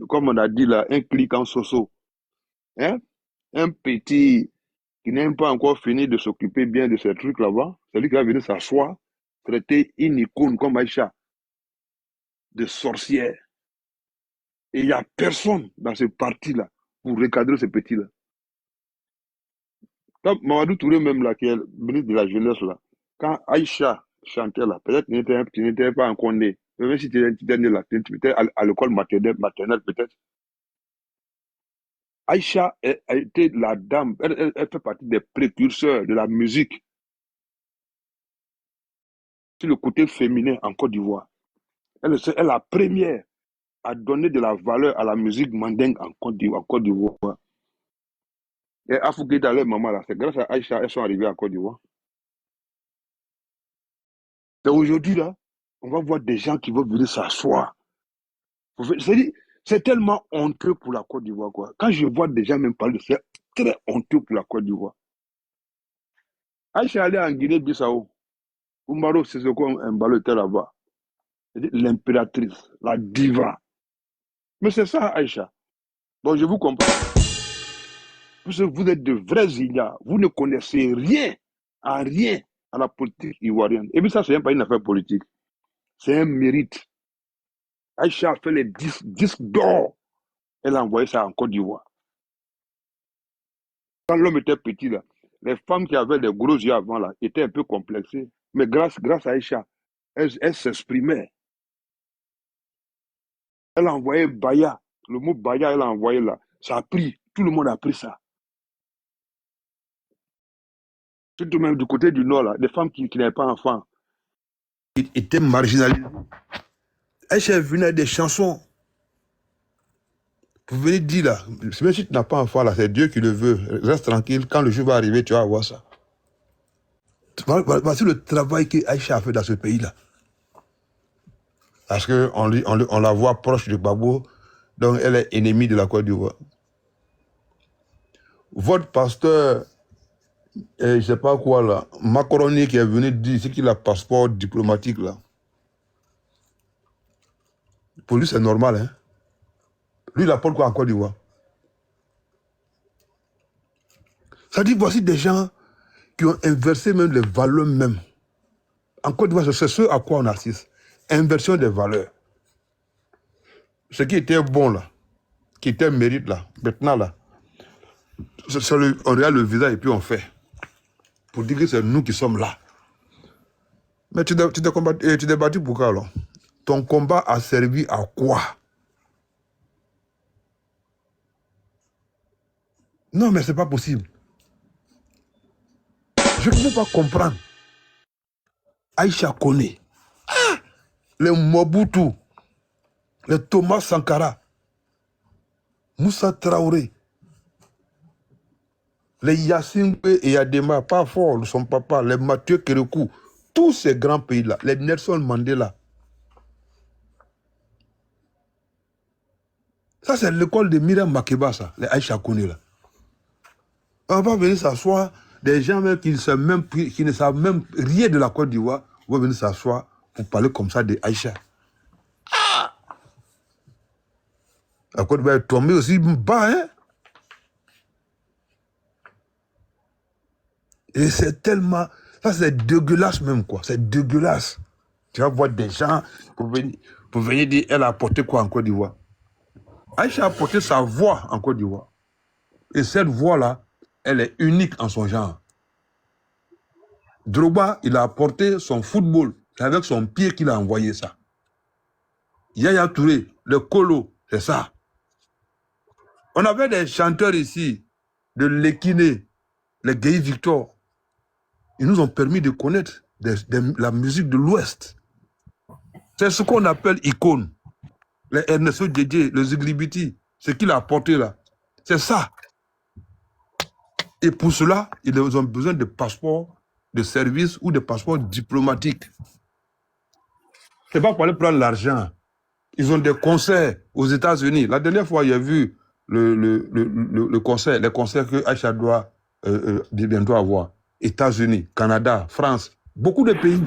Speaker 6: comme on a dit là, un clic en soso. Hein? Un petit qui n'a même pas encore fini de s'occuper bien de ces trucs là-bas, c'est lui qui va venir s'asseoir, traiter une icône comme Aïcha de sorcière. Et il n'y a personne dans ce parti-là pour recadrer ce petit-là. Quand Mamadou Touré même là, qui est le ministre de la jeunesse là, quand Aïcha chantait là, peut-être tu n'étais pas encore né. Même si tu étais né là, tu étais à l'école maternelle peut-être. Aïcha a été la dame, elle fait partie des précurseurs de la musique sur le côté féminin en Côte d'Ivoire. Elle est la première à donner de la valeur à la musique mandingue en Côte d'Ivoire. Et Afouké dans leur maman là, c'est grâce à Aïcha elles sont arrivées en Côte d'Ivoire. Et aujourd'hui là, on va voir des gens qui vont venir s'asseoir. C'est tellement honteux pour la Côte d'Ivoire, quoi. Quand je vois des gens même parler, c'est très honteux pour la Côte d'Ivoire. Aïcha est allée en Guinée-Bissau. Umbaro Sissoko Mbalo était là-bas. L'impératrice, la diva. Mais c'est ça, Aïcha. Bon, je vous comprends. Parce que vous êtes de vrais ignares. Vous ne connaissez rien à la politique ivoirienne. Et puis ça, c'est même pas une affaire politique. C'est un mérite. Aïcha a fait les disques d'or. Elle a envoyé ça en Côte d'Ivoire. Quand l'homme était petit, là, les femmes qui avaient des gros yeux avant, là, étaient un peu complexées. Mais grâce à Aïcha, elle s'exprimait. Elle a envoyé Baya Le mot Baya, elle a envoyé là. Ça a pris. Tout le monde a pris ça. Surtout même du côté du Nord, là, des femmes qui n'avaient pas enfants.
Speaker 7: Ils étaient marginalisés. Aïcha est venue avec des chansons. Vous venez dire là, même si tu n'as pas enfant là, c'est Dieu qui le veut. Reste tranquille, quand le jour va arriver, tu vas voir ça. Voici le travail que Aïcha a fait dans ce pays-là. Parce qu'on la voit proche de Gbagbo, donc elle est ennemie de la Côte d'Ivoire. Votre pasteur, je ne sais pas quoi là, Macaroni qui est venu dire, c'est qu'il a un passeport diplomatique là. Pour lui, c'est normal, hein. Lui, il apporte quoi en Côte d'Ivoire? Ça dit, voici des gens qui ont inversé même les valeurs même. En Côte d'Ivoire, c'est ce à quoi on assiste. Inversion des valeurs. Ce qui était bon là, qui était mérite là, maintenant là, on regarde le visage et puis on fait. Pour dire que c'est nous qui sommes là. Mais tu t'es battu pour quoi alors? Ton combat a servi à quoi? Non, mais c'est pas possible. Je ne peux pas comprendre. Aïcha Koné, les Mobutu, les Thomas Sankara, Moussa Traoré, les Yassine et Yadema, pas fort, son papa, les Mathieu Kérékou, tous ces grands pays-là, les Nelson Mandela. Ça, c'est l'école de Myriam Makeba, ça, les Aïcha Koné, là. On va venir s'asseoir, des gens même qui ne savent même rien de la Côte d'Ivoire, vont venir s'asseoir pour parler comme ça de Aïcha. La Côte d'Ivoire est tombée aussi bas, hein. Et c'est tellement... Ça, c'est dégueulasse même, quoi. C'est dégueulasse. Tu vas voir des gens pour venir dire, elle a apporté quoi en Côte d'Ivoire? Aïcha a apporté sa voix en Côte d'Ivoire. Et cette voix-là, elle est unique en son genre. Drogba, il a apporté son football. C'est avec son pied qu'il a envoyé ça. Yaya Touré, le Kolo, c'est ça. On avait des chanteurs ici, de Lekine, les Guy Victor. Ils nous ont permis de connaître la musique de l'Ouest. C'est ce qu'on appelle icône. Les Ernesto Djedje, le Ziglibiti, ce qu'il a apporté là. C'est ça. Et pour cela, ils ont besoin de passeports de service ou de passeports diplomatiques. C'est pas pour aller prendre l'argent. Ils ont des concerts aux États-Unis. La dernière fois, il y a vu les concerts que Aïcha doit bientôt avoir. États-Unis, Canada, France, beaucoup de pays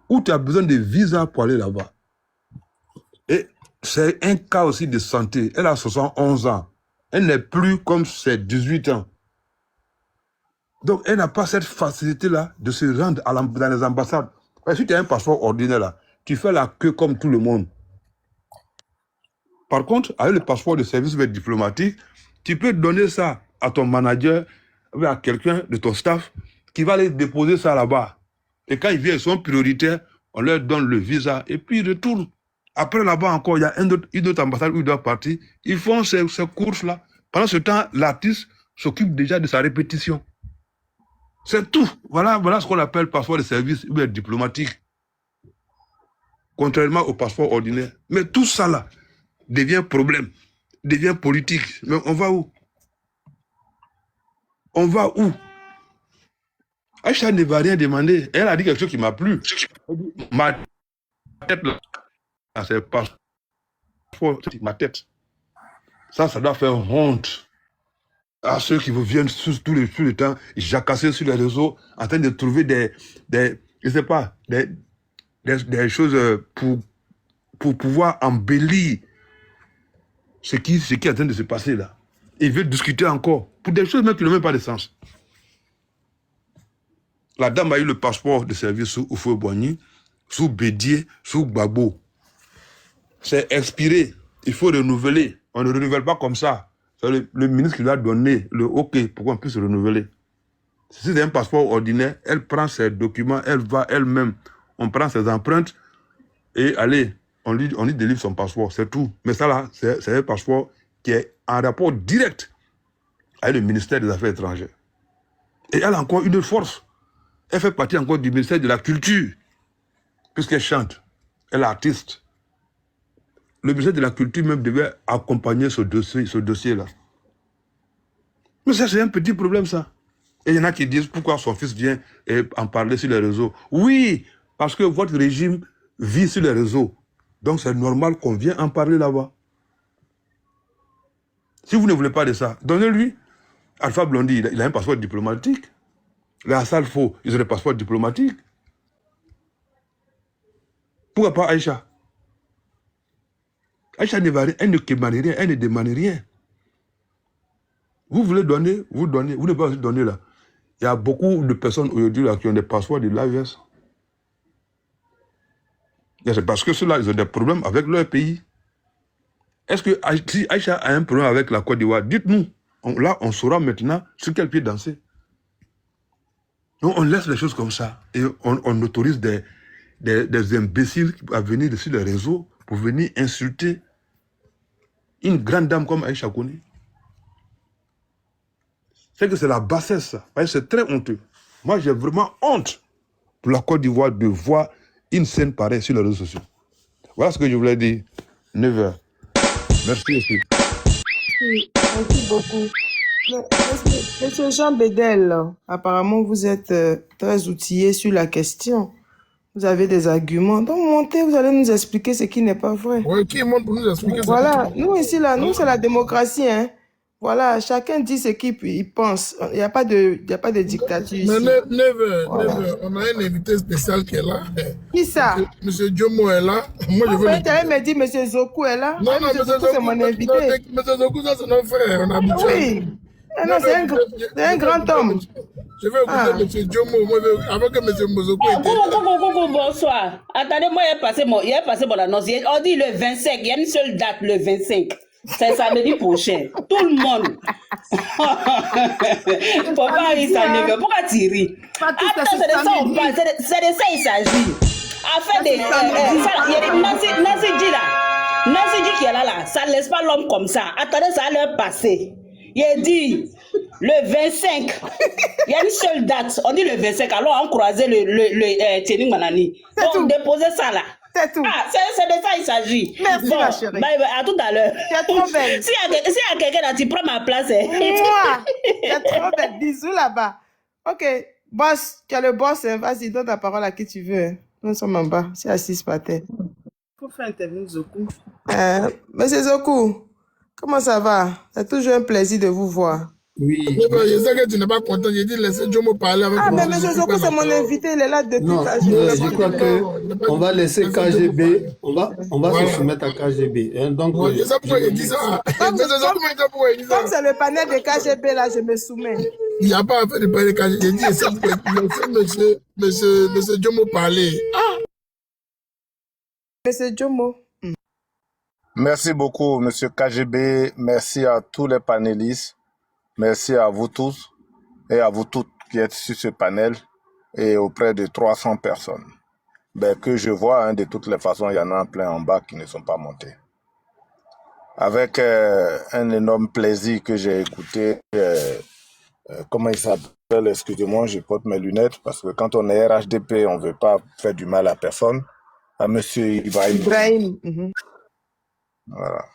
Speaker 7: où tu as besoin de visa pour aller là-bas. Et c'est un cas aussi de santé. Elle a 71 ans. Elle n'est plus comme ses 18 ans. Donc, elle n'a pas cette facilité-là de se rendre dans les ambassades. Parce que si tu as un passeport ordinaire, là, tu fais la queue comme tout le monde. Par contre, avec le passeport de service diplomatique, tu peux donner ça à ton manager, à quelqu'un de ton staff, qui va aller déposer ça là-bas. Et quand ils viennent, ils sont prioritaires, on leur donne le visa, et puis ils retournent. Après, là-bas encore, il y a une autre ambassade où ils doivent partir. Ils font ces courses-là. Pendant ce temps, l'artiste s'occupe déjà de sa répétition. C'est tout. Voilà ce qu'on appelle passeport de service diplomatique. Contrairement au passeport ordinaire. Mais tout ça là devient problème, devient politique. Mais on va où? On va où? Aïcha ne va rien demander. Elle a dit quelque chose qui m'a plu. Ma tête là, c'est passeport, ma tête. Ça doit faire honte à ceux qui viennent tout le temps jacasser sur les réseaux en train de trouver des choses pour pouvoir embellir ce qui est en train de se passer là. Ils veulent discuter encore pour des choses même qui n'ont même pas de sens. La dame a eu le passeport de service sous Oufoué-Boigny, sous Bédié, sous Gbagbo. C'est expiré. Il faut renouveler. On ne renouvelle pas comme ça. C'est le ministre qui lui a donné le OK pour qu'on puisse renouveler. Si c'est un passeport ordinaire, elle prend ses documents, elle va elle-même. On prend ses empreintes et allez, on lui délivre son passeport, c'est tout. Mais ça là, c'est un passeport qui est en rapport direct avec le ministère des Affaires étrangères. Et elle a encore une force. Elle fait partie encore du ministère de la Culture, puisqu'elle chante. Elle est artiste. Le ministère de la Culture même devait accompagner ce dossier-là. Mais ça, c'est un petit problème, ça. Et il y en a qui disent pourquoi son fils vient en parler sur les réseaux. Oui, parce que votre régime vit sur les réseaux. Donc c'est normal qu'on vienne en parler là-bas. Si vous ne voulez pas de ça, donnez-lui. Alpha Blondy, il a un passeport diplomatique. Les Assal Faux, ils ont des passeports diplomatiques. Pourquoi pas Aïcha? Aïcha ne va rien, elle ne demande rien, elle ne demande rien. Vous voulez donner, vous donnez. Vous ne pouvez pas donner là. Il y a beaucoup de personnes aujourd'hui là qui ont des passeports de l'AES. C'est parce que ceux-là, ils ont des problèmes avec leur pays. Est-ce que si Aïcha a un problème avec la Côte d'Ivoire, dites-nous. Là, on saura maintenant sur quel pied danser. Donc, on laisse les choses comme ça. Et on autorise des imbéciles à venir sur les réseaux pour venir insulter une grande dame comme Aïcha Koné. C'est que c'est la bassesse, ça. C'est très honteux. Moi, j'ai vraiment honte pour la Côte d'Ivoire de voir une scène pareille sur les réseaux sociaux. Voilà ce que je voulais dire. 9h. Merci aussi.
Speaker 5: Oui, merci beaucoup. Monsieur Jean Bédel, apparemment vous êtes très outillé sur la question. Vous avez des arguments. Donc montez, vous allez nous expliquer ce qui n'est pas vrai.
Speaker 8: Oui, qui monte pour nous expliquer ça?
Speaker 5: Voilà, nous ici, là, nous c'est la démocratie. Hein. Voilà, chacun dit ce qu'il pense. Il n'y a pas de dictature ici.
Speaker 8: Mais Never,
Speaker 5: Voilà.
Speaker 8: on a un invité spécial qui est là.
Speaker 5: Qui ça?
Speaker 8: Monsieur Diomo est là. Moi, je veux
Speaker 5: Tu allais me dire Monsieur Zoku est là.
Speaker 8: Non, non,
Speaker 5: Monsieur Zoku, c'est mon invité.
Speaker 8: Monsieur Zoku, ça c'est notre frère, on a habitué.
Speaker 5: Oui. Non, c'est un grand homme.
Speaker 8: Je vais écouter Monsieur Diomo, avant que Monsieur Mozoku était
Speaker 9: Coucou, bonsoir. Attendez, moi, il est passé mon annonce. On dit le 25, il y a une seule date, le 25. C'est samedi prochain. Tout le monde. Faut pas rire, ça ne veut pas tirer. Attends, c'est de ça on parle. C'est de ça il s'agit. Afin de... Il y a Nancy dit là. Nancy dit qui est là. Ça ne laisse pas l'homme comme ça. Attendez, ça va leur passer. Il dit le 25. Il y a une seule date. On dit le 25. Alors on croisait le Tchéning Manani. Donc déposez ça là.
Speaker 5: C'est tout.
Speaker 9: Ah, c'est de ça il s'agit.
Speaker 5: Merci
Speaker 9: bon,
Speaker 5: ma chérie.
Speaker 9: À tout à l'heure.
Speaker 5: Tu es trop belle.
Speaker 9: S'il y a quelqu'un là, tu prends ma place.
Speaker 5: Moi, tu es trop belle. Bisous là-bas. Ok, boss, tu es le boss. Hein. Vas-y, donne ta parole à qui tu veux. Hein. Nous sommes en bas. C'est assis par terre. Faut faire intervenir Zoku. Monsieur Zoku, comment ça va? C'est toujours un plaisir de vous voir.
Speaker 8: Oui. Je sais que tu n'es pas content. J'ai dit laissez Diomo parler avec moi.
Speaker 5: Ah, mais Monsieur Zoku, c'est mon invité. Il est là depuis.
Speaker 10: Non, je crois que on va laisser KGB. On va se soumettre à KGB. Hein, donc,
Speaker 8: je sais pourquoi il dit ça.
Speaker 5: Comme c'est le panel de KGB, là, je me soumets.
Speaker 8: Il n'y a pas à faire de panel de KGB. J'ai dit, laissez monsieur Diomo parler.
Speaker 5: Monsieur Diomo.
Speaker 11: Merci beaucoup, Monsieur KGB. Merci à tous les panélistes. Merci à vous tous et à vous toutes qui êtes sur ce panel et auprès de 300 personnes. Ben, que je vois, hein, de toutes les façons, il y en a plein en bas qui ne sont pas montés. Avec un énorme plaisir que j'ai écouté, comment il s'appelle, excusez-moi, je porte mes lunettes, parce que quand on est RHDP, on ne veut pas faire du mal à personne, à Monsieur Ibrahim. Voilà.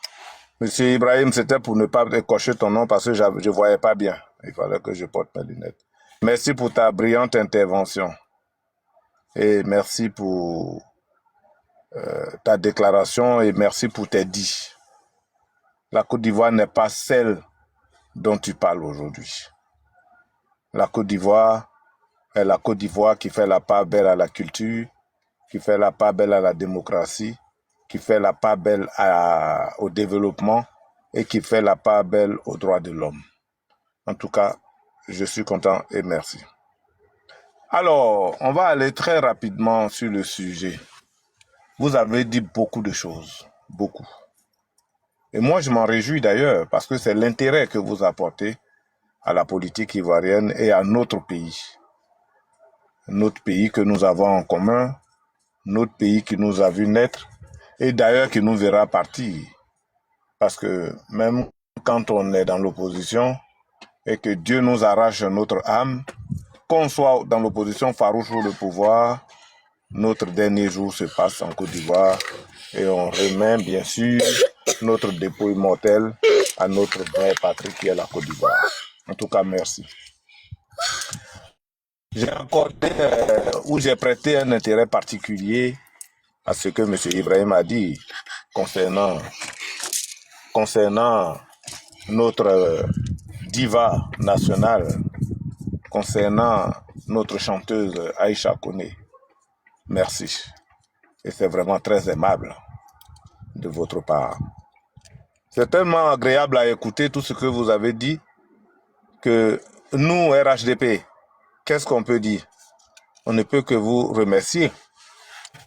Speaker 11: Monsieur Ibrahim, c'était pour ne pas cocher ton nom parce que je ne voyais pas bien. Il fallait que je porte mes lunettes. Merci pour ta brillante intervention. Et merci pour ta déclaration et merci pour tes dits. La Côte d'Ivoire n'est pas celle dont tu parles aujourd'hui. La Côte d'Ivoire est la Côte d'Ivoire qui fait la part belle à la culture, qui fait la part belle à la démocratie, qui fait la part belle au développement et qui fait la part belle aux droits de l'homme. En tout cas, je suis content et merci. Alors, on va aller très rapidement sur le sujet. Vous avez dit beaucoup de choses, beaucoup. Et moi, je m'en réjouis d'ailleurs parce que c'est l'intérêt que vous apportez à la politique ivoirienne et à notre pays. Notre pays que nous avons en commun, notre pays qui nous a vu naître, et d'ailleurs qui nous verra partir. Parce que même quand on est dans l'opposition et que Dieu nous arrache notre âme, qu'on soit dans l'opposition farouche ou le pouvoir, notre dernier jour se passe en Côte d'Ivoire et on remet bien sûr notre dépôt immortel à notre vraie patrie qui est la Côte d'Ivoire. En tout cas, merci. J'ai accordé ou j'ai prêté un intérêt particulier à ce que M. Ibrahim a dit concernant notre diva nationale, concernant notre chanteuse Aïcha Koné. Merci. Et c'est vraiment très aimable de votre part. C'est tellement agréable à écouter tout ce que vous avez dit que nous, RHDP, qu'est-ce qu'on peut dire? On ne peut que vous remercier.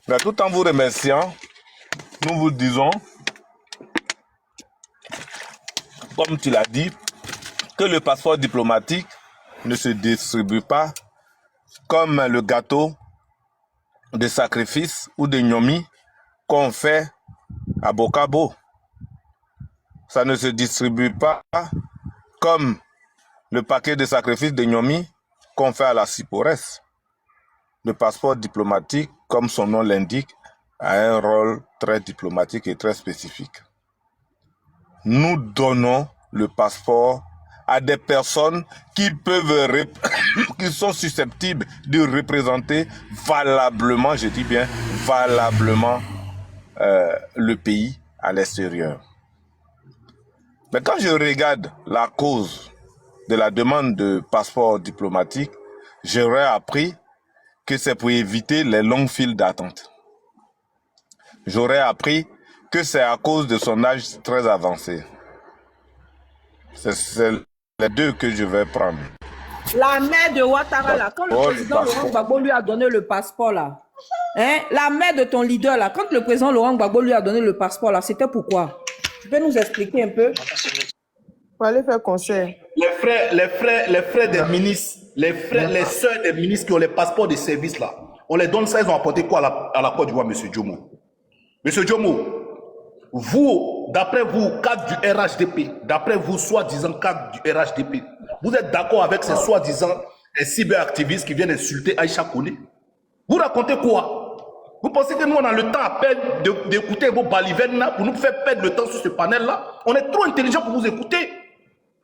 Speaker 11: Mais tout en vous remerciant, nous vous disons, comme tu l'as dit, que le passeport diplomatique ne se distribue pas comme le gâteau de sacrifice ou de gnomi qu'on fait à Bokabo. Ça ne se distribue pas comme le paquet de sacrifice de gnomi qu'on fait à la Ciporès. Le passeport diplomatique, comme son nom l'indique, a un rôle très diplomatique et très spécifique. Nous donnons le passeport à des personnes qui sont susceptibles de représenter valablement, je dis bien valablement, le pays à l'extérieur. Mais quand je regarde la cause de la demande de passeport diplomatique, j'aurais appris que c'est pour éviter les longues files d'attente. J'aurais appris que c'est à cause de son âge très avancé. C'est les deux que je vais prendre.
Speaker 1: La mère de Ouattara, là, quand le président Laurent Gbagbo lui a donné le passeport, là, hein, la mère de ton leader, là, quand le président Laurent Gbagbo lui a donné le passeport, là, c'était pourquoi? Tu peux nous expliquer un peu?
Speaker 5: Pour aller faire concert.
Speaker 3: Les frères des ministres, les sœurs des ministres qui ont les passeports de service là, on les donne ça, ils ont apporté quoi à la Côte d'Ivoire, M. Djomo? M. Djomo, vous, d'après vous, cadre du RHDP, d'après vous, soi-disant cadre du RHDP, vous êtes d'accord avec ces soi-disant cyberactivistes qui viennent insulter Aïcha Koné? Vous racontez quoi? Vous pensez que nous, on a le temps à peine d'écouter vos balivernes là pour nous faire perdre le temps sur ce panel là? On est trop intelligent pour vous écouter.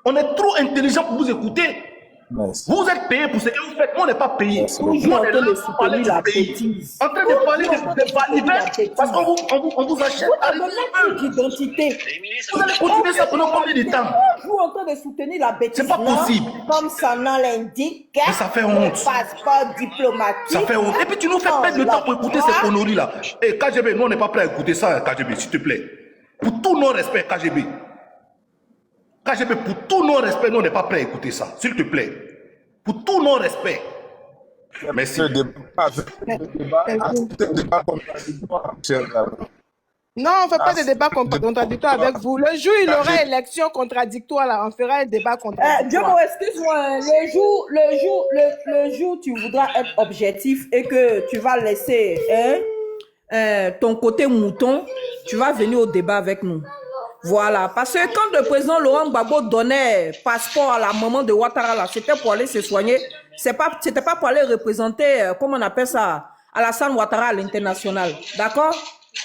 Speaker 3: On est trop intelligent pour vous écouter. Merci. Vous êtes payé pour ce que vous faites. Nous, on n'est pas payé. Nous, on est là pour parler du pays. En train de parler de balivernes parce qu'on vous achète.
Speaker 1: D'identité.
Speaker 3: Vous allez continuer ça pendant combien de temps?
Speaker 1: Vous en train de soutenir la bêtise.
Speaker 3: C'est pas possible.
Speaker 1: Comme son nom l'indique.
Speaker 3: Mais ça fait honte.
Speaker 1: Passeport diplomatique.
Speaker 3: Ça fait honte. Et puis tu nous fais perdre le temps pour écouter ces conneries là. Et KGB, nous on n'est pas prêt à écouter ça, KGB, s'il te plaît. Pour tout non-respect, KGB. KGB, pour tout non-respect, nous on n'est pas prêt à écouter ça, s'il te plaît. Pour tout non-respect. Merci.
Speaker 5: Non, on ne fait pas de débat contradictoire avec vous. Le jour où il y aura élection contradictoire, là, on fera un débat contradictoire.
Speaker 1: Djomo, excuse-moi, le jour où tu voudras être objectif et que tu vas laisser ton côté mouton, tu vas venir au débat avec nous. Voilà, parce que quand le président Laurent Gbagbo donnait passeport à la maman de Ouattara, là, c'était pour aller se soigner. C'était pas pour aller représenter, comment on appelle ça, Alassane Ouattara à l'international. D'accord?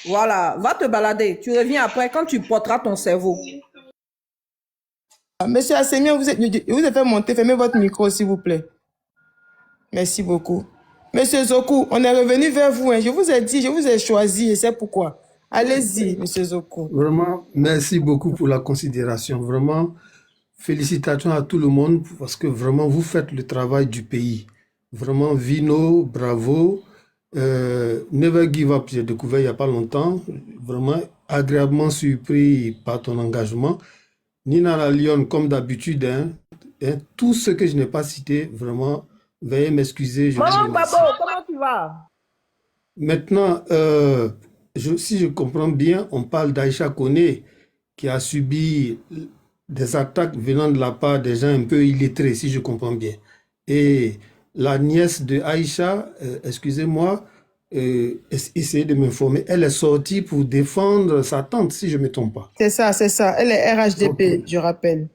Speaker 1: Voilà, va te balader. Tu reviens après quand tu porteras ton cerveau.
Speaker 5: Monsieur Assemien, vous êtes fait monter, fermez votre micro, s'il vous plaît. Merci beaucoup. Monsieur Zoku, on est revenu vers vous. Hein. Je vous ai dit, je vous ai choisi et c'est pourquoi. Allez-y, monsieur Zoku.
Speaker 10: Vraiment, merci beaucoup pour la considération. Vraiment, félicitations à tout le monde parce que vraiment, vous faites le travail du pays. Vraiment, Vino, bravo. Never Give Up, j'ai découvert il n'y a pas longtemps. Vraiment, agréablement surpris par ton engagement. Nina la Lyon, comme d'habitude, tout ce que je n'ai pas cité, vraiment, veuillez m'excuser.
Speaker 1: Maman Babo, comment tu vas?
Speaker 10: Maintenant, si je comprends bien, on parle d'Aïcha Koné qui a subi des attaques venant de la part des gens un peu illettrés, si je comprends bien. Et la nièce de Aïcha, excusez-moi, essayer de m'informer. Elle est sortie pour défendre sa tante, si je ne me trompe pas.
Speaker 5: C'est ça, c'est ça. Elle est RHDP,
Speaker 10: Ok.
Speaker 5: je rappelle.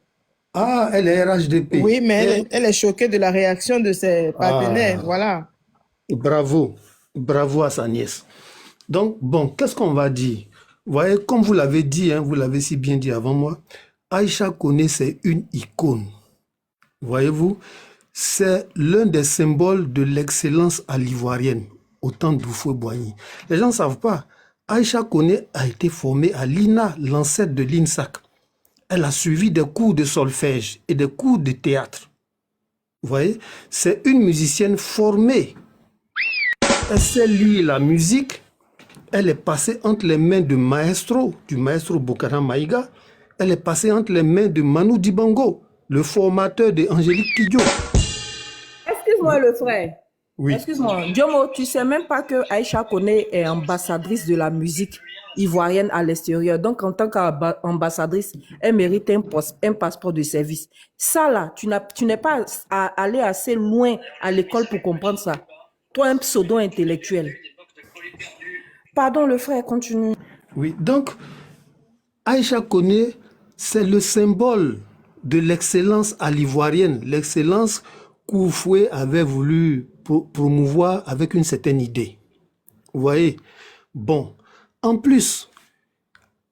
Speaker 10: Ah, elle est RHDP.
Speaker 5: Oui, mais elle est choquée de la réaction de ses partenaires.
Speaker 10: Ah,
Speaker 5: Voilà.
Speaker 10: bravo. Bravo à sa nièce. Donc, bon, qu'est-ce qu'on va dire? Vous voyez, comme vous l'avez dit, hein, vous l'avez si bien dit avant moi, Aïcha Koné, c'est une icône. Voyez-vous, c'est l'un des symboles de l'excellence à l'ivoirienne, au temps d'Houphouët-Boigny. Les gens ne savent pas. Aïcha Koné a été formée à l'INA, l'ancêtre de l'INSAC. Elle a suivi des cours de solfège et des cours de théâtre. Vous voyez, c'est une musicienne formée. Elle sait lire la musique. Elle est passée entre les mains du maestro Bokara Maïga. Elle est passée entre les mains de Manu Dibango, le formateur de Angélique Kidjo.
Speaker 1: Excuse-moi le frère.
Speaker 10: Oui.
Speaker 1: Excuse-moi. Diomo, tu sais même pas que Aïcha Koné est ambassadrice de la musique ivoirienne à l'extérieur. Donc, en tant qu'ambassadrice, elle mérite un passeport de service. Ça, là, tu n'es pas allé assez loin à l'école pour comprendre ça. Toi, un pseudo-intellectuel. Pardon, le frère, continue.
Speaker 10: Oui, donc, Aïcha Koné, c'est le symbole de l'excellence à l'ivoirienne, l'excellence qu'Houphouët avait voulu promouvoir avec une certaine idée. Vous voyez? Bon, en plus,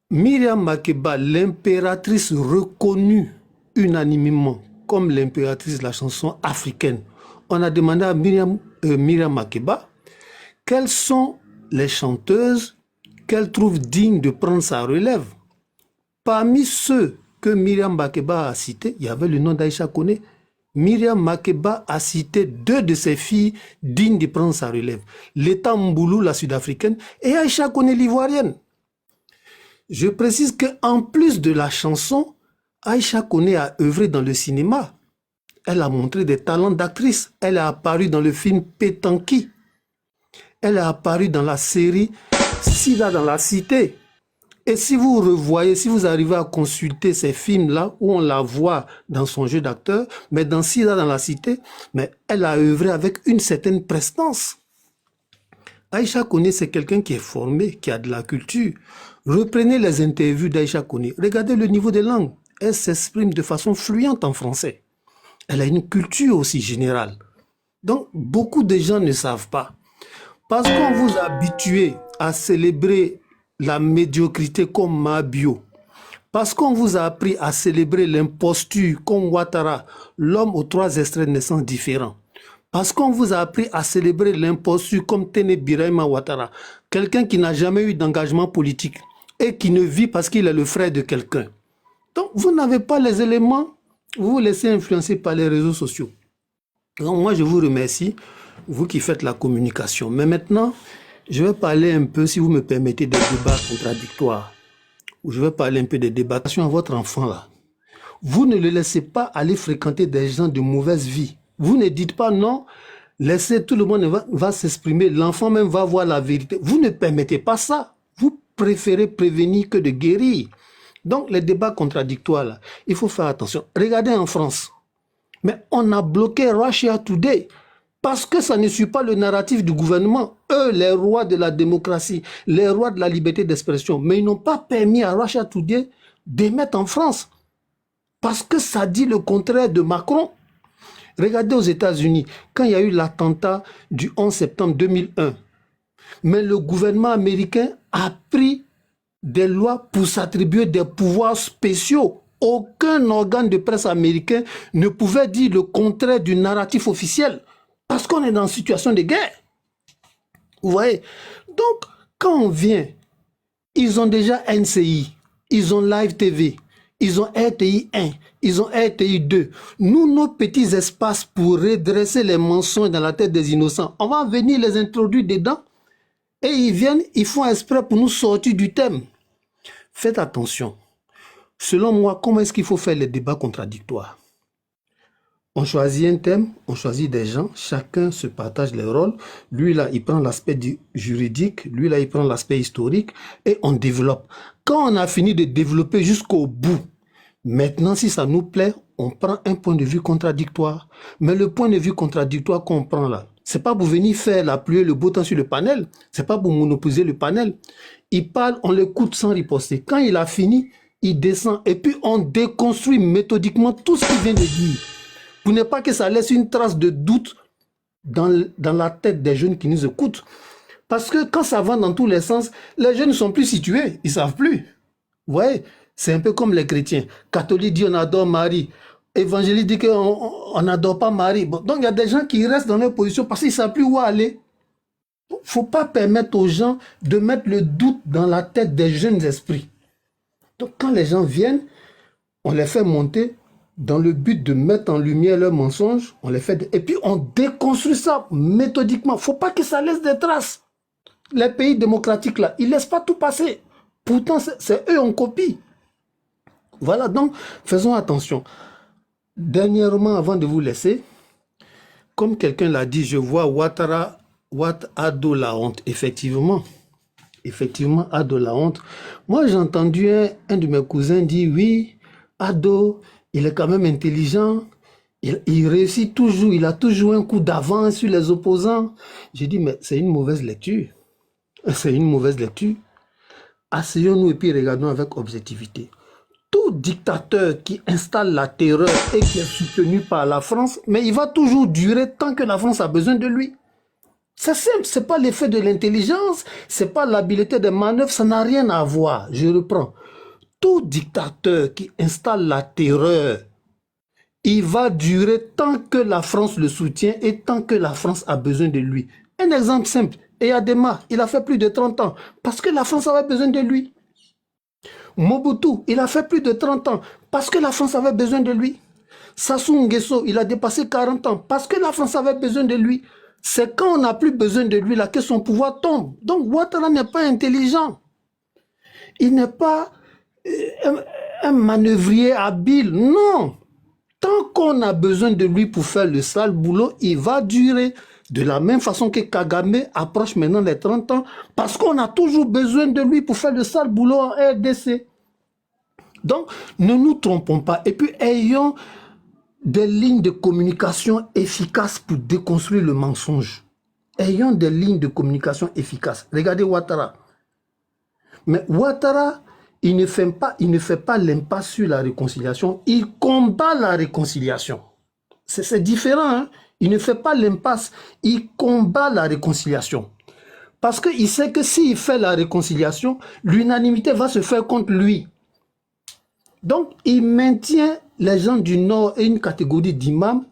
Speaker 10: Myriam Makeba, l'impératrice reconnue unanimement comme l'impératrice de la chanson africaine, on a demandé à Myriam Makeba quelles sont les chanteuses qu'elle trouve dignes de prendre sa relève. Parmi ceux que Myriam Makeba a cités, il y avait le nom d'Aïcha Koné. Myriam Makeba a cité 2 de ses filles dignes de prendre sa relève. Leta Mboulou, la sud-africaine, et Aïcha Koné, l'ivoirienne. Je précise qu'en plus de la chanson, Aïcha Koné a œuvré dans le cinéma. Elle a montré des talents d'actrice. Elle a apparu dans le film Pétanqui. Elle a apparu dans la série Sida dans la cité. Et si vous revoyez, si vous arrivez à consulter ces films-là, où on la voit dans son jeu d'acteur, mais dans Sida dans la cité, mais elle a œuvré avec une certaine prestance. Aïcha Koné, c'est quelqu'un qui est formé, qui a de la culture. Reprenez les interviews d'Aïcha Koné. Regardez le niveau des langues. Elle s'exprime de façon fluente en français. Elle a une culture aussi générale. Donc, beaucoup de gens ne savent pas. Parce qu'on vous a habitué à célébrer la médiocrité comme Mabio, parce qu'on vous a appris à célébrer l'imposture comme Ouattara, l'homme aux 3 extraits de naissance différents, parce qu'on vous a appris à célébrer l'imposture comme Tene Birahima Ouattara, quelqu'un qui n'a jamais eu d'engagement politique et qui ne vit parce qu'il est le frère de quelqu'un. Donc, vous n'avez pas les éléments, vous vous laissez influencer par les réseaux sociaux. Donc, moi, je vous remercie, vous qui faites la communication. Mais maintenant, je vais parler un peu, si vous me permettez, des débats contradictoires. Je vais parler un peu des débats. Attention à votre enfant là. Vous ne le laissez pas aller fréquenter des gens de mauvaise vie. Vous ne dites pas non, laissez tout le monde va s'exprimer, l'enfant même va voir la vérité. Vous ne permettez pas ça. Vous préférez prévenir que de guérir. Donc les débats contradictoires là, il faut faire attention. Regardez en France. Mais on a bloqué Russia Today. Parce que ça ne suit pas le narratif du gouvernement. Eux, les rois de la démocratie, les rois de la liberté d'expression. Mais ils n'ont pas permis à Russia Today d'émettre en France. Parce que ça dit le contraire de Macron. Regardez aux États-Unis, quand il y a eu l'attentat du 11 septembre 2001, mais le gouvernement américain a pris des lois pour s'attribuer des pouvoirs spéciaux. Aucun organe de presse américain ne pouvait dire le contraire du narratif officiel. Parce qu'on est dans une situation de guerre. Vous voyez? Donc, quand on vient, ils ont déjà NCI, ils ont Live TV, ils ont RTI 1, ils ont RTI 2. Nous, nos petits espaces pour redresser les mensonges dans la tête des innocents, on va venir les introduire dedans et ils viennent, ils font exprès pour nous sortir du thème. Faites attention. Selon moi, comment est-ce qu'il faut faire les débats contradictoires? On choisit un thème, on choisit des gens, chacun se partage les rôles. Lui, là, il prend l'aspect juridique, lui, là, il prend l'aspect historique et on développe. Quand on a fini de développer jusqu'au bout, maintenant, si ça nous plaît, on prend un point de vue contradictoire. Mais le point de vue contradictoire qu'on prend là, C'est pas pour venir faire la pluie et le beau temps sur le panel. C'est pas pour monopoliser le panel. Il parle, on l'écoute sans riposter. Quand il a fini, il descend et puis on déconstruit méthodiquement tout ce qu'il vient de dire. Pour ne pas que ça laisse une trace de doute dans la tête des jeunes qui nous écoutent. Parce que quand ça va dans tous les sens, les jeunes ne sont plus situés, ils ne savent plus. Vous voyez, c'est un peu comme les chrétiens. Catholiques disent on adore Marie. Évangéliste dit qu'on n'adore pas Marie. Bon, donc il y a des gens qui restent dans leur position parce qu'ils ne savent plus où aller. Il ne faut pas permettre aux gens de mettre le doute dans la tête des jeunes esprits. Donc quand les gens viennent, on les fait monter dans le but de mettre en lumière leurs mensonges, on les fait... Et puis on déconstruit ça méthodiquement. Il ne faut pas que ça laisse des traces. Les pays démocratiques là, ils ne laissent pas tout passer. Pourtant, c'est eux en copie. Voilà, donc faisons attention. Dernièrement, avant de vous laisser, comme quelqu'un l'a dit, je vois Ouattara, Ado la honte. Effectivement, Ado la honte. Moi, j'ai entendu un de mes cousins dire, oui, Ado, il est quand même intelligent, il réussit toujours, il a toujours un coup d'avance sur les opposants. J'ai dit, mais c'est une mauvaise lecture. C'est une mauvaise lecture. Asseyons-nous et puis regardons avec objectivité. Tout dictateur qui installe la terreur et qui est soutenu par la France, mais il va toujours durer tant que la France a besoin de lui. C'est simple, ce n'est pas l'effet de l'intelligence, ce n'est pas l'habileté des manœuvres, ça n'a rien à voir. Je reprends. Tout dictateur qui installe la terreur, il va durer tant que la France le soutient et tant que la France a besoin de lui. Un exemple simple, Eyadema, il a fait plus de 30 ans parce que la France avait besoin de lui. Mobutu, il a fait plus de 30 ans parce que la France avait besoin de lui. Sassou Nguesso, il a dépassé 40 ans parce que la France avait besoin de lui. C'est quand on n'a plus besoin de lui là que son pouvoir tombe. Donc Ouattara n'est pas intelligent. Il n'est pas un manœuvrier habile. Non. Tant qu'on a besoin de lui pour faire le sale boulot, il va durer. De la même façon que Kagame approche maintenant les 30 ans, parce qu'on a toujours besoin de lui pour faire le sale boulot en RDC. Donc, ne nous trompons pas. Et puis, ayons des lignes de communication efficaces pour déconstruire le mensonge. Ayons des lignes de communication efficaces. Regardez Ouattara. Mais Ouattara, il ne fait pas l'impasse sur la réconciliation. Il combat la réconciliation. C'est différent, hein? Il ne fait pas l'impasse, il combat la réconciliation. Parce qu'il sait que s'il fait la réconciliation, l'unanimité va se faire contre lui. Donc, il maintient les gens du Nord et une catégorie d'imams,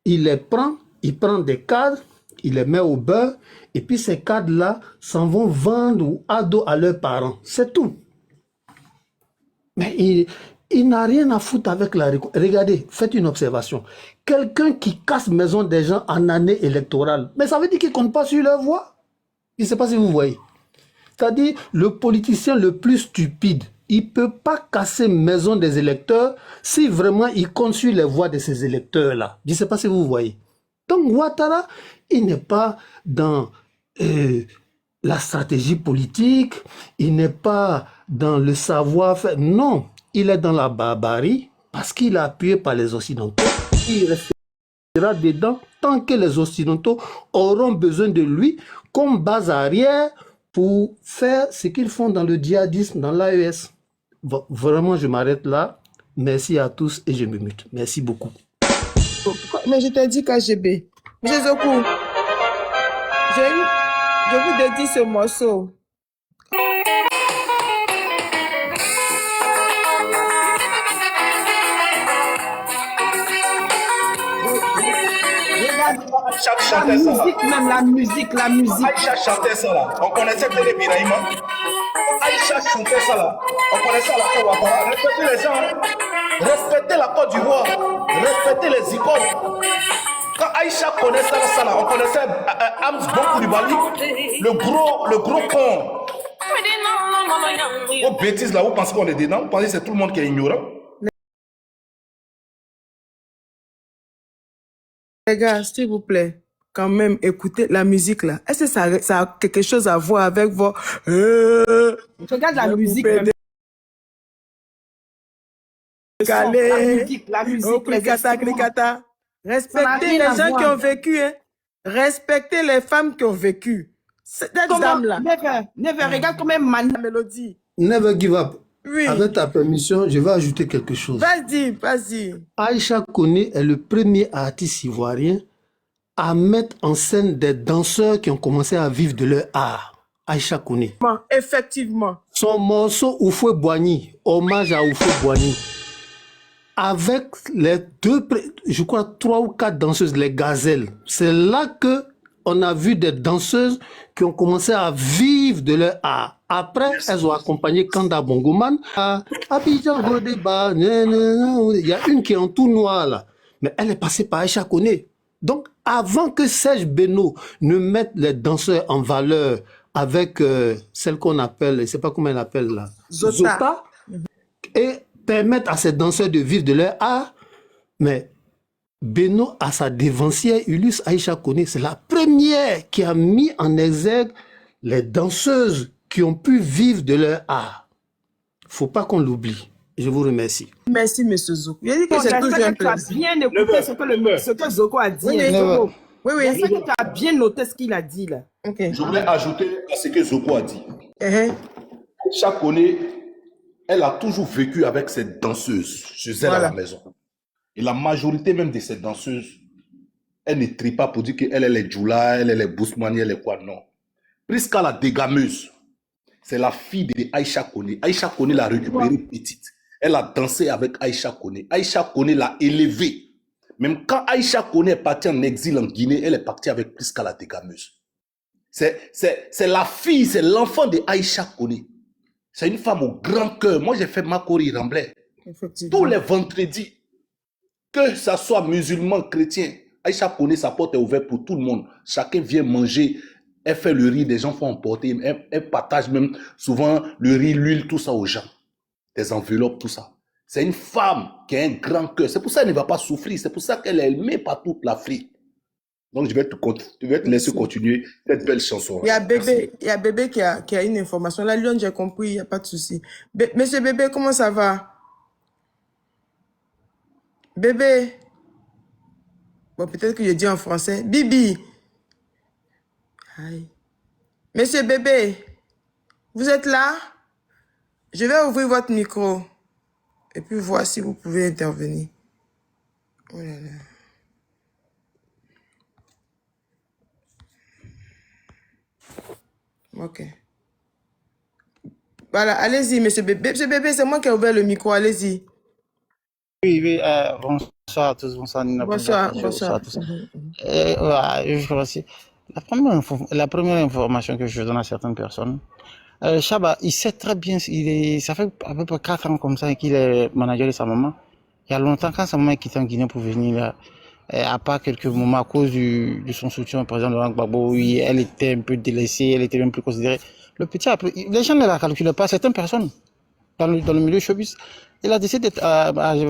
Speaker 10: il les prend, il prend des cadres, il les met au beurre, et puis ces cadres-là s'en vont vendre ou ado à leurs parents. C'est tout. Mais il n'a rien à foutre avec la réconciliation. Regardez, faites une observation. Quelqu'un qui casse maison des gens en année électorale, mais ça veut dire qu'il ne compte pas sur leur voix. Je ne sais pas si vous voyez. C'est-à-dire, le politicien le plus stupide, il ne peut pas casser maison des électeurs si vraiment il compte sur les voix de ces électeurs-là. Je ne sais pas si vous voyez. Donc, Ouattara, il n'est pas dans la stratégie politique, il n'est pas dans le savoir-faire. Non, il est dans la barbarie parce qu'il est appuyé par les Occidentaux. Il restera dedans tant que les Occidentaux auront besoin de lui comme base arrière pour faire ce qu'ils font dans le djihadisme, dans l'AES. Vraiment, je m'arrête là. Merci à tous et je me mute. Merci beaucoup.
Speaker 5: Mais je t'ai dit KGB. Jézoku, je vous dédie ce morceau.
Speaker 3: La musique, même la musique. Aïcha chantait ça là. On connaissait Télé Biraïma. Aïcha chantait ça là. On connaissait la Côte d'Ivoire. Respectez les gens. Respectez la Côte d'Ivoire. Respectez les icônes. Quand Aïcha connaissait ça là, on connaissait Hams Bon Koulibaly, le gros con. Aux bêtises là, vous pensez qu'on est dedans? Vous pensez que c'est tout le monde qui est ignorant?
Speaker 5: Les gars, s'il vous plaît, quand même, écoutez la musique là. Est-ce que ça a quelque chose à voir avec vos... Regarde la musique. La musique, les gars. Respectez les gens qui ont vécu. Hein. Respectez les femmes qui ont vécu. Cette dame-là.
Speaker 2: Never, regarde comme elle manie la mélodie.
Speaker 10: Never give up.
Speaker 5: Oui.
Speaker 10: Avec ta permission, je vais ajouter quelque chose.
Speaker 5: Vas-y.
Speaker 10: Aïcha Koné est le premier artiste ivoirien à mettre en scène des danseurs qui ont commencé à vivre de leur art. Aïcha Koné.
Speaker 5: Effectivement.
Speaker 10: Son morceau Oufoué Boigny, hommage à Oufoué Boigny, avec les deux, je crois 3 ou 4 danseuses, les gazelles. C'est là que on a vu des danseuses qui ont commencé à vivre de leur art. Après, elles ont accompagné Kanda Bongoman à Abidjan Godeba. Il y a une qui est en tout noir là. Mais elle est passée par Aïcha Koné. Donc, avant que Serge Beno ne mette les danseurs en valeur avec celle qu'on appelle, je ne sais pas comment elle appelle là, Zota, et permettre à ces danseurs de vivre de leur art, mais Beno, à sa dévancière, Ulysse Aïcha Koné, c'est la première qui a mis en exergue les danseuses qui ont pu vivre de leur art. Faut pas qu'on l'oublie. Je vous remercie.
Speaker 5: Merci, M. Zoko. Il a dit que c'est toujours un plaisir.
Speaker 2: Tu as bien écouté ce que Zoko a dit.
Speaker 5: Oui.
Speaker 2: C'est que tu as bien noté ce qu'il a dit là.
Speaker 3: Je voulais ajouter à ce que Zoko a dit. Aïcha Koné, elle a toujours vécu avec cette danseuse chez elle à la maison. Et la majorité même de ces danseuses, elles ne trient pas pour dire qu'elle est Djoula, elle est Bousmani, elle est quoi, non. Prisca la dégameuse, c'est la fille de Aïcha Koné. Aïcha Koné l'a récupérée petite. Elle a dansé avec Aïcha Koné. Aïcha Koné l'a élevée. Même quand Aïcha Koné est partie en exil en Guinée, elle est partie avec Prisca la dégameuse. C'est la fille, c'est l'enfant de Aïcha Koné. C'est une femme au grand cœur. Moi, j'ai fait Makori Ramblais. Tous les vendredis, que ça soit musulman, chrétien, Aïcha Koné, sa porte est ouverte pour tout le monde. Chacun vient manger. Elle fait le riz, des gens font emporter. Elle partage même souvent le riz, l'huile, tout ça aux gens. Des enveloppes, tout ça. C'est une femme qui a un grand cœur. C'est pour ça qu'elle ne va pas souffrir. C'est pour ça qu'elle est aimée par toute l'Afrique. Donc, je vais te laisser continuer cette belle chanson.
Speaker 5: Il y a Bébé qui a une information. La Lyon, j'ai compris, il n'y a pas de souci. Monsieur Bébé, comment ça va? Bébé. Bon, peut-être que je dis en français. Bibi. Aïe. Monsieur Bébé, vous êtes là? Je vais ouvrir votre micro. Et puis voir si vous pouvez intervenir. Oh là là. Ok. Voilà, allez-y, monsieur Bébé. Monsieur Bébé, c'est moi qui ai ouvert le micro, allez-y.
Speaker 12: Oui, bonsoir à tous, bonsoir Nina.
Speaker 5: Bonsoir
Speaker 12: à tous. Je remercie. La première information que je donne à certaines personnes, Chaba, il sait très bien, ça fait à peu près 4 ans comme ça qu'il est manager de sa maman. Il y a longtemps, quand sa maman est quittée en Guinée pour venir là, à part quelques moments à cause de son soutien au président Laurent Gbagbo, oui, elle était un peu délaissée, elle était même plus considérée. Le petit, les gens ne la calculent pas, certaines personnes dans le milieu showbiz. Il a décidé d'être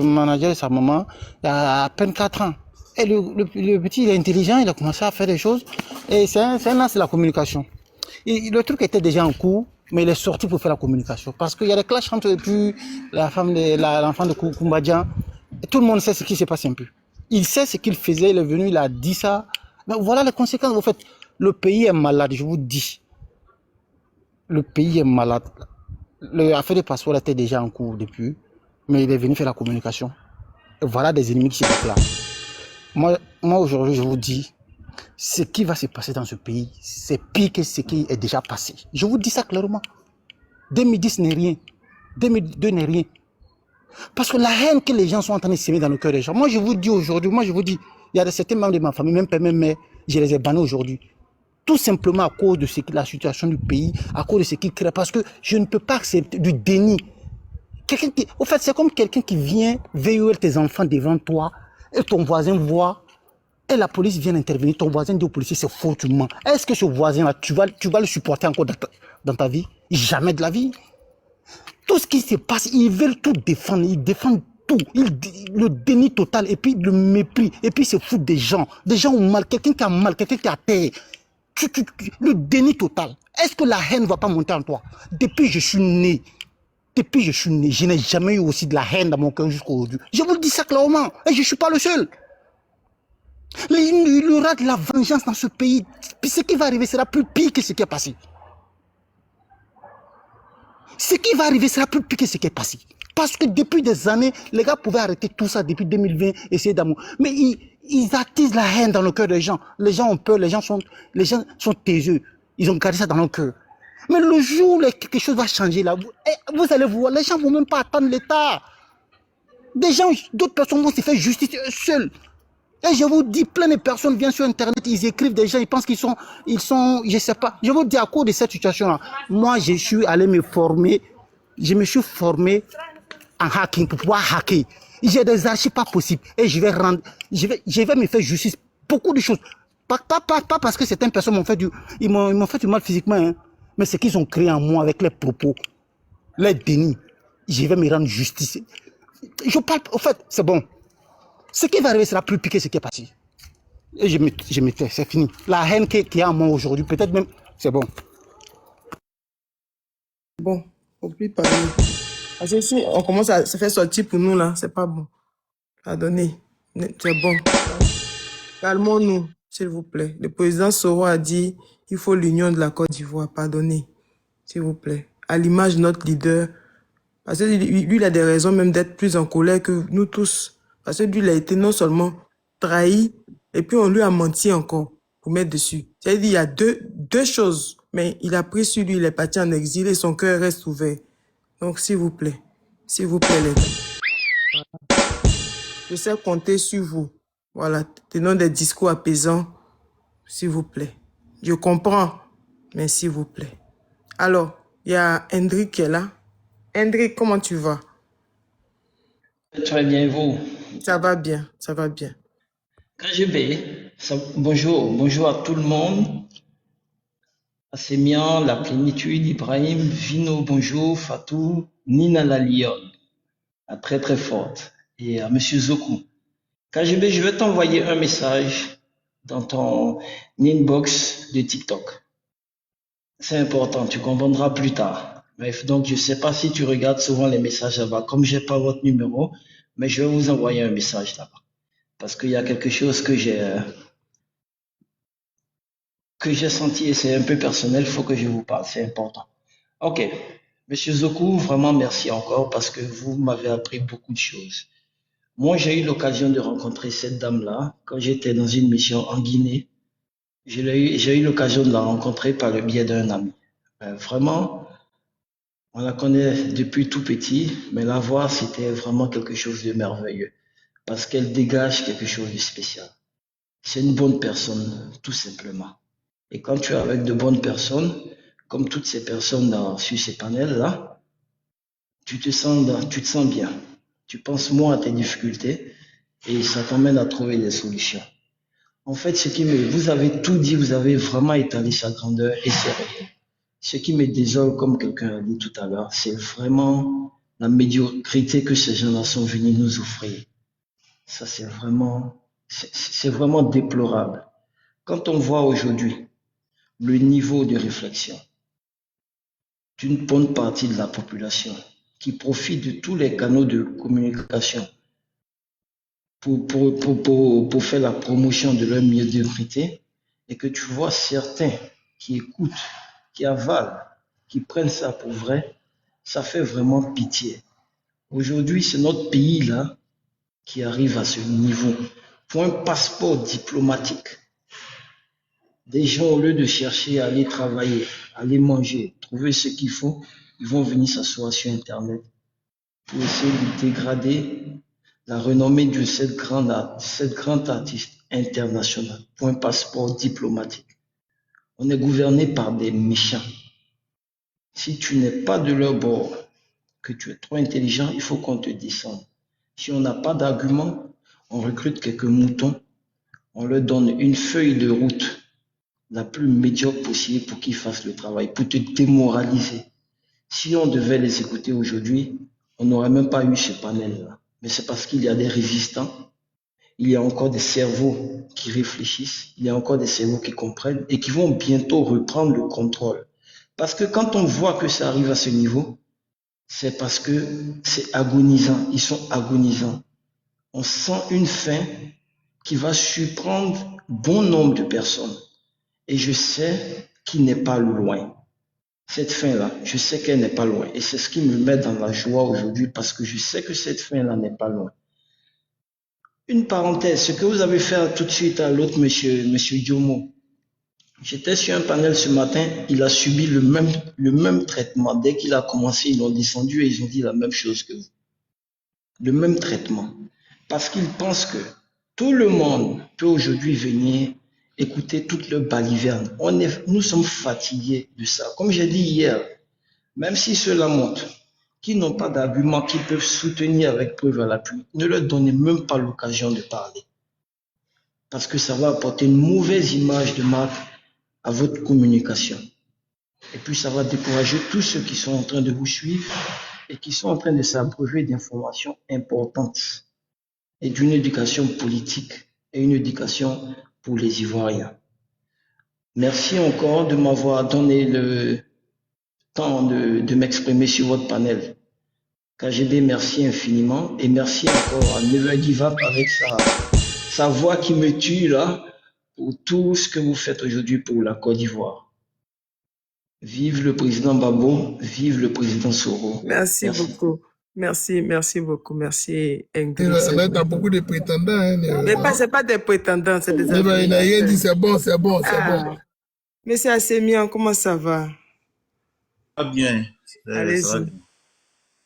Speaker 12: manager de sa maman il y a à peine 4 ans. Et le petit, il est intelligent, il a commencé à faire des choses. Et c'est un lance de la communication. Et le truc était déjà en cours, mais il est sorti pour faire la communication. Parce qu'il y a des clashs entre l'enfant de Koumbadjan. Tout le monde sait ce qui s'est passé un peu. Il sait ce qu'il faisait, il est venu, il a dit ça. Mais voilà les conséquences. En fait, le pays est malade, je vous dis. Le pays est malade. L'affaire des passeports était déjà en cours depuis, mais il est venu faire la communication. Et voilà des ennemis qui se déclarent. Moi aujourd'hui, je vous dis, ce qui va se passer dans ce pays, c'est pire que ce qui est déjà passé. Je vous dis ça clairement. 2010 n'est rien. 2002 n'est rien. Parce que la haine que les gens sont en train de s'aimer dans le cœur des gens, moi je vous dis aujourd'hui, il y a certains membres de ma famille, même père, même mère, je les ai bannis aujourd'hui. Tout simplement à cause de la situation du pays, à cause de ce qu'ils créent. Parce que je ne peux pas accepter du déni. Au fait, c'est comme quelqu'un qui vient veiller tes enfants devant toi, et ton voisin voit, et la police vient intervenir, ton voisin dit au policier, c'est faux, tu mens. Est-ce que ce voisin-là, tu vas le supporter encore dans ta vie? Jamais de la vie. Tout ce qui se passe, ils veulent tout défendre, ils défendent tout. Le déni total, et puis le mépris, et puis se foutent des gens. Des gens ont mal, quelqu'un qui a mal, quelqu'un qui a terre. Le déni total. Est-ce que la haine ne va pas monter en toi? Depuis que je suis né, je n'ai jamais eu aussi de la haine dans mon cœur jusqu'à aujourd'hui. Je vous le dis ça clairement, et je ne suis pas le seul. Il y aura de la vengeance dans ce pays. Puis ce qui va arriver sera plus pire que ce qui est passé. Ce qui va arriver sera plus pire que ce qui est passé. Parce que depuis des années, les gars pouvaient arrêter tout ça depuis 2020, essayer d'amour. Mais ils attisent la haine dans le cœur des gens. Les gens ont peur, les gens sont taiseux. Ils ont gardé ça dans leur cœur. Mais le jour où quelque chose va changer là, vous allez voir, les gens ne vont même pas attendre l'État. D'autres personnes vont se faire justice eux seuls. Et je vous dis, plein de personnes viennent sur Internet, ils écrivent des gens, ils pensent qu'ils sont, je sais pas. Je vous dis, à cause de cette situation-là, moi, je suis allé me former, je me suis formé en hacking pour pouvoir hacker. J'ai des archives pas possibles et je vais me faire justice. Beaucoup de choses. Pas parce que certaines personnes m'ont fait ils m'ont fait du mal physiquement, hein, mais c'est qu'ils ont créé en moi avec les propos, les dénis. Je vais me rendre justice. Je parle, au fait, c'est bon. Ce qui va arriver sera plus piqué que ce qui est passé. Et je me tais, c'est fini. La haine qu'il y a en moi aujourd'hui, peut-être même, c'est bon.
Speaker 5: Bon, faut plus parler. Parce que si on commence à se faire sortir pour nous là, c'est pas bon. Pardonnez, c'est bon. Calmons-nous, s'il vous plaît. Le président Soro a dit il faut l'union de la Côte d'Ivoire. Pardonnez, s'il vous plaît. À l'image de notre leader, parce que lui, il a des raisons même d'être plus en colère que nous tous. Parce que lui, il a été non seulement trahi, et puis on lui a menti encore pour mettre dessus. C'est-à-dire, il y a deux choses, mais il a pris sur lui, il est parti en exil et son cœur reste ouvert. Donc, s'il vous plaît, les gars. Je sais compter sur vous. Voilà, tenons des discours apaisants, s'il vous plaît. Je comprends, mais s'il vous plaît. Alors, il y a Hendrik qui est là. Hendrik, comment tu vas?
Speaker 13: Très bien, vous?
Speaker 5: Ça va bien, ça va bien.
Speaker 13: KGB, bonjour à tout le monde. Assemian, la plénitude, Ibrahim, Vino, bonjour, Fatou, Nina la Lionne, très très forte, et à Monsieur Zoku. KGB, je vais t'envoyer un message dans ton inbox de TikTok. C'est important, tu comprendras plus tard. Bref, donc je ne sais pas si tu regardes souvent les messages là-bas. Comme je n'ai pas votre numéro, mais je vais vous envoyer un message là-bas. Parce qu'il y a quelque chose que j'ai senti et c'est un peu personnel, il faut que je vous parle, c'est important. Ok, Monsieur Zoku, vraiment merci encore parce que vous m'avez appris beaucoup de choses. Moi, j'ai eu l'occasion de rencontrer cette dame-là quand j'étais dans une mission en Guinée. J'ai eu l'occasion de la rencontrer par le biais d'un ami. Vraiment, on la connaît depuis tout petit, mais la voir, c'était vraiment quelque chose de merveilleux parce qu'elle dégage quelque chose de spécial. C'est une bonne personne, tout simplement. Et quand tu es avec de bonnes personnes, comme toutes ces personnes sur ces panels-là, tu te sens bien. Tu penses moins à tes difficultés et ça t'emmène à trouver des solutions. En fait, vous avez tout dit, vous avez vraiment étalé sa grandeur et c'est réel. Ce qui me désole, comme quelqu'un a dit tout à l'heure, c'est vraiment la médiocrité que ces gens-là sont venus nous offrir. Ça, c'est vraiment déplorable. Quand on voit aujourd'hui le niveau de réflexion d'une bonne partie de la population qui profite de tous les canaux de communication pour faire la promotion de leur médiocrité et que tu vois certains qui écoutent, qui avalent, qui prennent ça pour vrai, ça fait vraiment pitié. Aujourd'hui, c'est notre pays-là qui arrive à ce niveau. Pour un passeport diplomatique, des gens, au lieu de chercher à aller travailler, à aller manger, trouver ce qu'il faut, ils vont venir s'asseoir sur Internet pour essayer de dégrader la renommée de cette grande artiste internationale pour un passeport diplomatique. On est gouverné par des méchants. Si tu n'es pas de leur bord, que tu es trop intelligent, il faut qu'on te descende. Si on n'a pas d'argument, on recrute quelques moutons, on leur donne une feuille de route la plus médiocre possible pour qu'ils fassent le travail, pour te démoraliser. Si on devait les écouter aujourd'hui, on n'aurait même pas eu ce panel-là. Mais c'est parce qu'il y a des résistants, il y a encore des cerveaux qui réfléchissent, il y a encore des cerveaux qui comprennent et qui vont bientôt reprendre le contrôle. Parce que quand on voit que ça arrive à ce niveau, c'est parce que c'est agonisant, ils sont agonisants. On sent une faim qui va surprendre bon nombre de personnes. Et je sais qu'il n'est pas loin. Cette fin-là, je sais qu'elle n'est pas loin. Et c'est ce qui me met dans la joie aujourd'hui parce que je sais que cette fin-là n'est pas loin. Une parenthèse, ce que vous avez fait tout de suite à l'autre monsieur Diomo. J'étais sur un panel ce matin, il a subi le même traitement. Dès qu'il a commencé, ils l'ont descendu et ils ont dit la même chose que vous. Le même traitement. Parce qu'ils pensent que tout le monde peut aujourd'hui venir écouter toute leur baliverne. Nous sommes fatigués de ça. Comme j'ai dit hier, même si ceux-là montrent qu'ils n'ont pas d'arguments qu'ils peuvent soutenir avec preuve à l'appui, ne leur donnez même pas l'occasion de parler. Parce que ça va apporter une mauvaise image de marque à votre communication. Et puis ça va décourager tous ceux qui sont en train de vous suivre et qui sont en train de s'abreuver d'informations importantes et d'une éducation politique et une éducation pour les Ivoiriens. Merci encore de m'avoir donné le temps de m'exprimer sur votre panel. KGB, merci infiniment et merci encore à Never Give Up avec sa voix qui me tue là pour tout ce que vous faites aujourd'hui pour la Côte d'Ivoire. Vive le président Babo, vive le président Soro.
Speaker 5: Merci beaucoup. Merci beaucoup. Merci, Ingrid.
Speaker 8: Là, t'as beaucoup de prétendants. Hein,
Speaker 5: mais c'est pas des prétendants, c'est des
Speaker 8: amis. Il n'a rien dit, c'est bon.
Speaker 5: Mais c'est assez bien, comment ça va?
Speaker 14: Ah bien,
Speaker 5: Allez-y.
Speaker 14: ça va bien.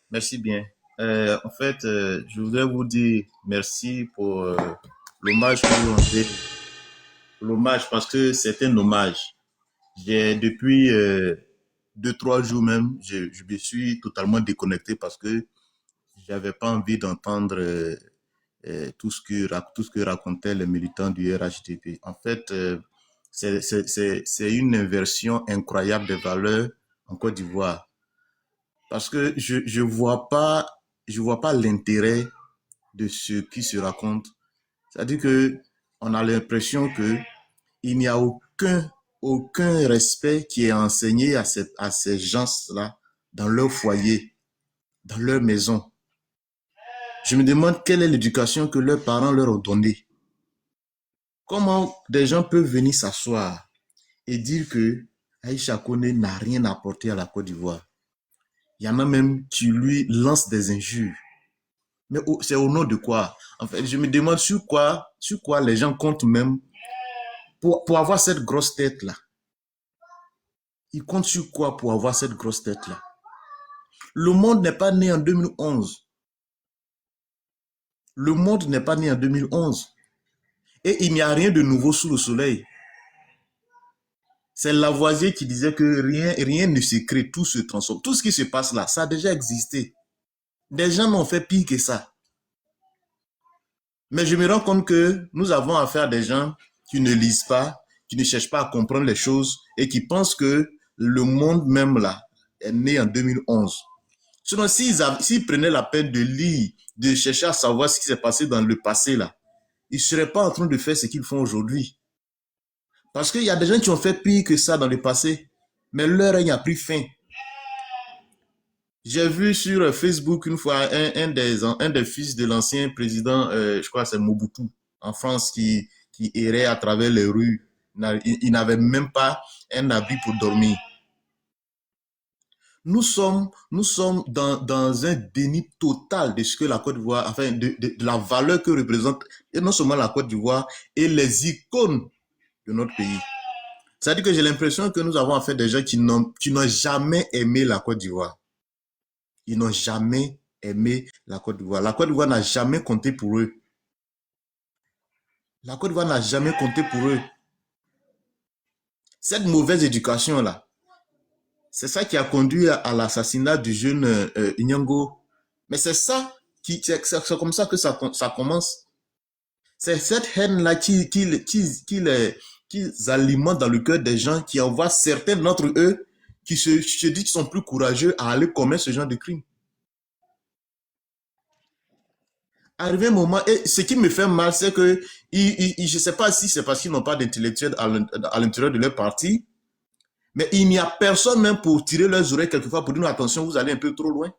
Speaker 14: Merci bien. En fait, je voudrais vous dire merci pour l'hommage que vous rendez. L'hommage parce que c'est un hommage. Depuis 2-3 jours même, je me suis totalement déconnecté parce que j'avais pas envie d'entendre tout ce que racontaient les militants du RHDP. En fait, c'est une inversion incroyable des valeurs en Côte d'Ivoire. Parce que je vois pas l'intérêt de ce qui se raconte. C'est-à-dire que on a l'impression que il n'y a aucun respect qui est enseigné à ces gens-là dans leur foyer, dans leur maison. Je me demande quelle est l'éducation que leurs parents leur ont donnée. Comment des gens peuvent venir s'asseoir et dire que Aïcha Koné n'a rien apporté à la Côte d'Ivoire. Il y en a même qui lui lancent des injures. Mais c'est au nom de quoi? En fait, je me demande sur quoi les gens comptent même pour avoir cette grosse tête-là. Ils comptent sur quoi pour avoir cette grosse tête-là? Le monde n'est pas né en 2011. Le monde n'est pas né en 2011. Et il n'y a rien de nouveau sous le soleil. C'est Lavoisier qui disait que rien ne se crée, tout se transforme. Tout ce qui se passe là, ça a déjà existé. Des gens n'ont fait pire que ça. Mais je me rends compte que nous avons affaire à des gens qui ne lisent pas, qui ne cherchent pas à comprendre les choses et qui pensent que le monde même là est né en 2011. Sinon, s'ils prenaient la peine de lire, de chercher à savoir ce qui s'est passé dans le passé là, ils ne seraient pas en train de faire ce qu'ils font aujourd'hui. Parce qu'il y a des gens qui ont fait pire que ça dans le passé, mais leur règne a pris fin. J'ai vu sur Facebook une fois un des fils de l'ancien président, je crois que c'est Mobutu, en France, qui errait à travers les rues. Il n'avait même pas un abri pour dormir. Nous sommes dans un déni total de ce que la Côte d'Ivoire, enfin de la valeur que représente, et non seulement la Côte d'Ivoire, et les icônes de notre pays. C'est-à-dire que j'ai l'impression que nous avons affaire à des gens qui n'ont jamais aimé la Côte d'Ivoire. Ils n'ont jamais aimé la Côte d'Ivoire. La Côte d'Ivoire n'a jamais compté pour eux. La Côte d'Ivoire n'a jamais compté pour eux. Cette mauvaise éducation-là, c'est ça qui a conduit à l'assassinat du jeune Inyango. Mais c'est ça, c'est comme ça que ça commence. C'est cette haine-là qui alimente dans le cœur des gens, qui envoient certains d'entre eux qui se disent qu'ils sont plus courageux à aller commettre ce genre de crime. Arrivé un moment, et ce qui me fait mal, c'est que, je ne sais pas si c'est parce qu'ils n'ont pas d'intellectuels à l'intérieur de leur parti, mais il n'y a personne même pour tirer leurs oreilles quelquefois pour dire non, attention, vous allez un peu trop loin.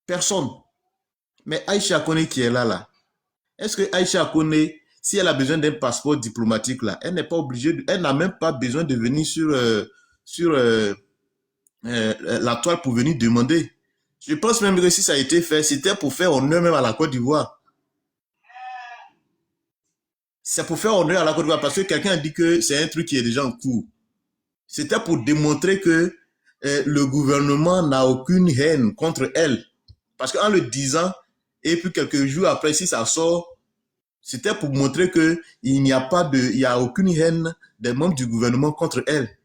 Speaker 14: Personne. Mais Aïcha Koné qui est là, Est-ce que Aïcha Kone, si elle a besoin d'un passeport diplomatique, là, elle n'est pas obligée, elle n'a même pas besoin de venir sur la toile pour venir demander. Je pense même que si ça a été fait, c'était pour faire honneur même à la Côte d'Ivoire. C'est pour faire honneur à la Côte d'Ivoire parce que quelqu'un a dit que c'est un truc qui est déjà en cours. C'était pour démontrer que le gouvernement n'a aucune haine contre elle. Parce qu'en le disant, et puis quelques jours après, si ça sort, c'était pour montrer qu'il n'y a pas il y a aucune haine des membres du gouvernement contre elle.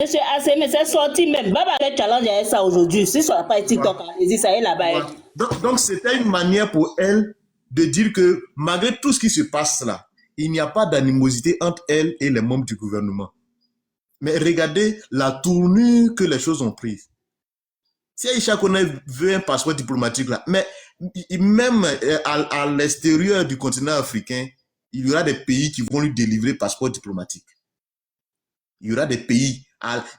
Speaker 9: Monsieur Asseme, c'est sorti même. Baba fait challenge avec ça aujourd'hui. Si ça n'a pas été TikTok, allez-y, ça est là-bas.
Speaker 14: Donc c'était une manière pour elle de dire que malgré tout ce qui se passe là, il n'y a pas d'animosité entre elle et les membres du gouvernement. Mais regardez la tournure que les choses ont prise. Si Aïcha Kone veut un passeport diplomatique là, mais même à l'extérieur du continent africain, il y aura des pays qui vont lui délivrer passeport diplomatique. Il y aura des pays,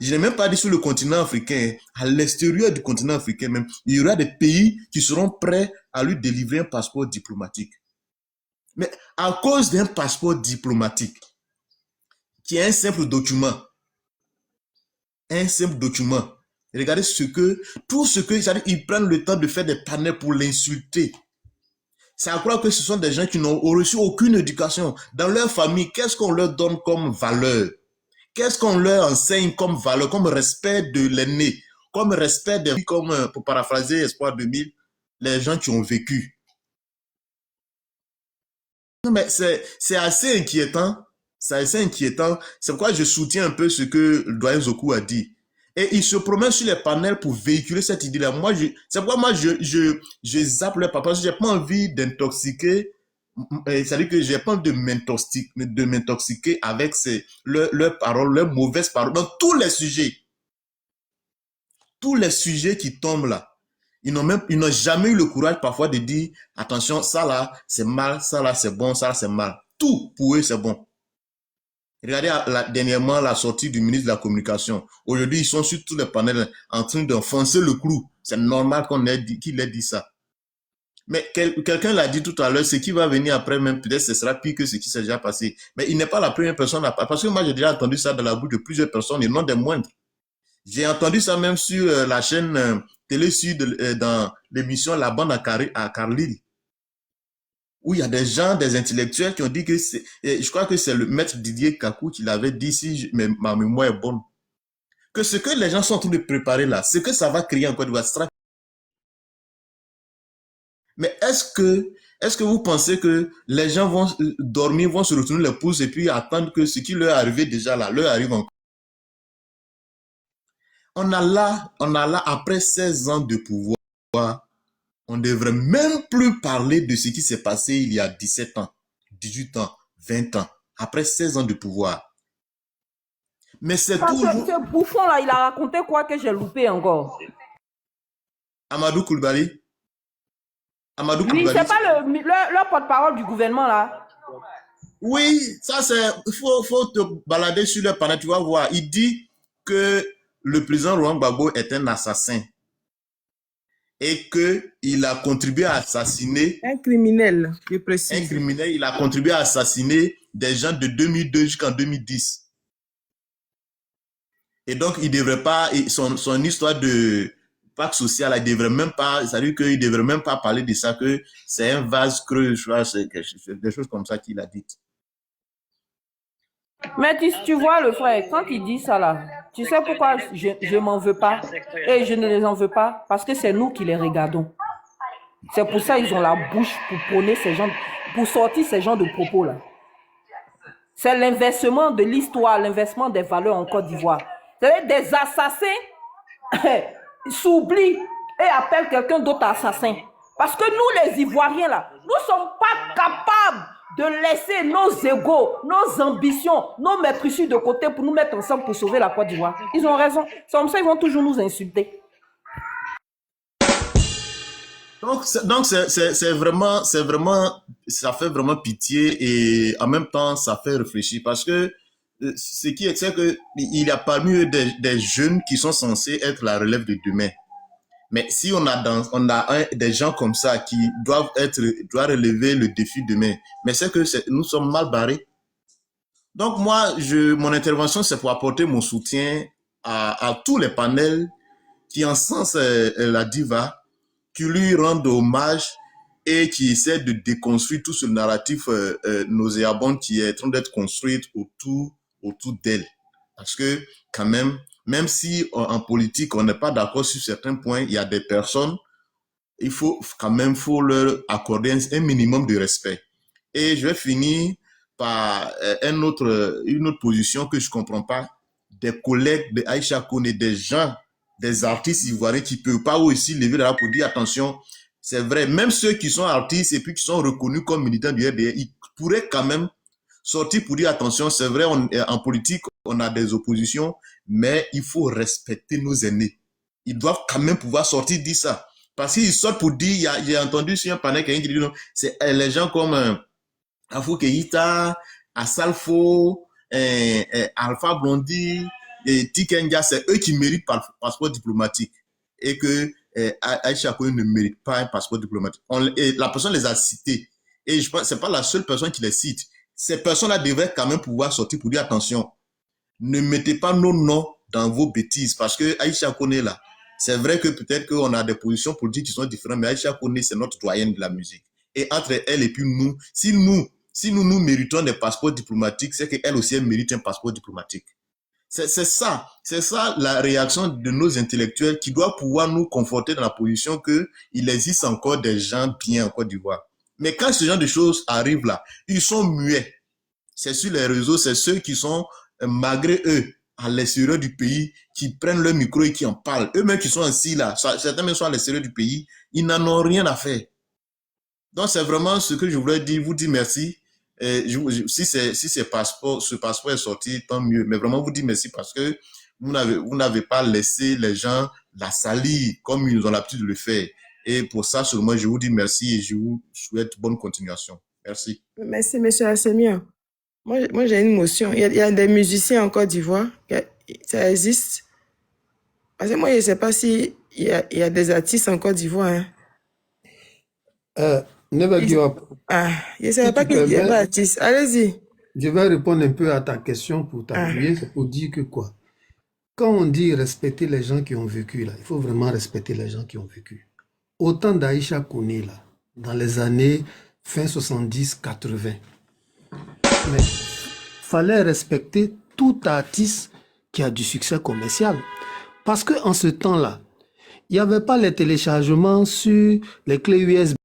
Speaker 14: je n'ai même pas dit sur le continent africain, à l'extérieur du continent africain même, il y aura des pays qui seront prêts à lui délivrer un passeport diplomatique. Mais à cause d'un passeport diplomatique, qui est un simple document, regardez tout ce que, c'est-à-dire, ils prennent le temps de faire des panels pour l'insulter. C'est à croire que ce sont des gens qui n'ont reçu aucune éducation. Dans leur famille, qu'est-ce qu'on leur donne comme valeur? Qu'est-ce qu'on leur enseigne comme valeur, comme respect de l'aîné, comme respect des, comme, pour paraphraser Espoir 2000, les gens qui ont vécu. Non, mais c'est assez inquiétant. C'est assez inquiétant. C'est pourquoi je soutiens un peu ce que le doyen Zoku a dit. Et il se promène sur les panels pour véhiculer cette idée-là. C'est pourquoi moi, je zappe le papa parce que j'ai pas envie d'intoxiquer. C'est-à-dire que j'ai pas envie de m'intoxiquer avec leurs paroles, leurs mauvaises paroles, dans tous les sujets. Tous les sujets qui tombent là. Ils n'ont jamais eu le courage parfois de dire, attention, ça là, c'est mal, ça là, c'est bon, ça là, c'est mal. Tout pour eux, c'est bon. Regardez dernièrement la sortie du ministre de la Communication. Aujourd'hui, ils sont sur tous les panels en train d'enfoncer le clou. C'est normal qu'il ait dit ça. Mais quelqu'un l'a dit tout à l'heure, ce qui va venir après même, peut-être ce sera pire que ce qui s'est déjà passé. Mais il n'est pas la première personne parce que moi j'ai déjà entendu ça dans la bouche de plusieurs personnes et non des moindres. J'ai entendu ça même sur la chaîne Télé Sud dans l'émission La Bande à Carlyle, où il y a des gens, des intellectuels qui ont dit que je crois que c'est le maître Didier Kakou qui l'avait dit, si ma mémoire est bonne, que ce que les gens sont en train de préparer là, ce que ça va créer en Côte d'Ivoire. Mais est-ce que vous pensez que les gens vont dormir, vont se retourner les pouces et puis attendre que ce qui leur est arrivé déjà là, leur arrive encore? On a là, après 16 ans de pouvoir, on ne devrait même plus parler de ce qui s'est passé il y a 17 ans, 18 ans, 20 ans, après 16 ans de pouvoir. Mais c'est toujours...
Speaker 1: Ce bouffon là, il a raconté quoi que j'ai loupé encore?
Speaker 14: Amadou Koulibaly.
Speaker 1: Oui, c'est pas le porte-parole du gouvernement là.
Speaker 14: Oui, ça c'est... Il faut te balader sur le panel, tu vas voir. Il dit que le président Laurent Gbagbo est un assassin et qu'il a contribué à assassiner...
Speaker 5: Un criminel, je précise.
Speaker 14: Un criminel, il a contribué à assassiner des gens de 2002 jusqu'en 2010. Et donc, il ne devrait pas... Son histoire de pacte social, il devrait même pas... C'est-à-dire qu'il ne devrait même pas parler de ça, que c'est un vase creux, je vois, c'est des choses comme ça qu'il a dites.
Speaker 1: Mais tu vois le frère, quand il dit ça là, tu sais pourquoi je m'en veux pas et je ne les en veux pas? Parce que c'est nous qui les regardons. C'est pour ça qu'ils ont la bouche pour prôner ces gens, pour sortir ces gens de propos là. C'est l'inversement de l'histoire, l'inversement des valeurs en Côte d'Ivoire. C'est des assassins s'oublient et appellent quelqu'un d'autre assassin. Parce que nous les Ivoiriens là, nous ne sommes pas capables de laisser nos égos, nos ambitions, nos maîtrises de côté pour nous mettre ensemble pour sauver la Côte d'Ivoire. Ils ont raison. C'est comme ça qu'ils vont toujours nous insulter.
Speaker 14: Donc c'est vraiment, ça fait vraiment pitié et en même temps, ça fait réfléchir parce que ce qui est, c'est qu'il y a parmi eux des jeunes qui sont censés être la relève de demain. Mais si on a des gens comme ça qui doivent relever le défi demain, mais c'est que nous sommes mal barrés. Donc moi, mon intervention, c'est pour apporter mon soutien à tous les panels qui encensent la diva, qui lui rendent hommage et qui essaient de déconstruire tout ce narratif nauséabond qui est en train d'être construit autour d'elle. Parce que quand même si en politique, on n'est pas d'accord sur certains points, il y a des personnes, il faut leur accorder un minimum de respect. Et je vais finir par une autre position que je ne comprends pas. Des collègues de Aïcha Koné, des gens, des artistes ivoiriens qui ne peuvent pas aussi lever la main pour dire attention, c'est vrai, même ceux qui sont artistes et puis qui sont reconnus comme militants du RDR, ils pourraient quand même sortir pour dire attention, c'est vrai, en politique, on a des oppositions, mais il faut respecter nos aînés. Ils doivent quand même pouvoir sortir dire ça. Parce qu'ils sortent pour dire, j'ai entendu sur un panel quelqu'un qui dit non, c'est les gens comme Afou Keïta, Asalfo, Alpha Blondy, et Tikenga, c'est eux qui méritent le passeport diplomatique. Et que Aïcha Koné ne mérite pas un passeport diplomatique. Et la personne les a cités. Et je pense que ce n'est pas la seule personne qui les cite. Ces personnes-là devraient quand même pouvoir sortir pour dire attention, ne mettez pas nos noms dans vos bêtises. Parce que Aïcha Koné, là, c'est vrai que peut-être qu'on a des positions politiques qui sont différentes, mais Aïcha Koné, c'est notre doyenne de la musique. Et entre elle et puis nous, si nous méritons des passeports diplomatiques, c'est qu'elle aussi elle mérite un passeport diplomatique. C'est ça la réaction de nos intellectuels qui doit pouvoir nous conforter dans la position qu'il existe encore des gens bien en Côte d'Ivoire. Mais quand ce genre de choses arrivent là, ils sont muets. C'est sur les réseaux, c'est ceux qui sont, malgré eux, à l'extérieur du pays, qui prennent leur micro et qui en parlent. Eux-mêmes qui sont assis là, certains même sont à l'extérieur du pays, ils n'en ont rien à faire. Donc c'est vraiment ce que je voulais dire, vous dire merci. Si ce passeport est sorti, tant mieux. Mais vraiment vous dire merci parce que vous n'avez pas laissé les gens la salir comme ils ont l'habitude de le faire. Et pour ça seulement, je vous dis merci et je vous souhaite bonne continuation. Merci.
Speaker 5: Merci, monsieur Assemia. Moi j'ai une motion. Il y a des musiciens en Côte d'Ivoire. Ça existe. Parce que moi, je ne sais pas s'il y a des artistes en Côte d'Ivoire.
Speaker 10: Never give up.
Speaker 5: Je ne savais pas qu'il y avait artistes. Allez-y.
Speaker 10: Je vais répondre un peu à ta question pour t'appuyer. C'est pour dire que quoi? Quand on dit respecter les gens qui ont vécu, là, il faut vraiment respecter les gens qui ont vécu. Autant d'Aïcha Koné, là, dans les années fin 70-80. Mais il fallait respecter tout artiste qui a du succès commercial. Parce qu'en ce temps-là, il n'y avait pas les téléchargements sur les clés USB.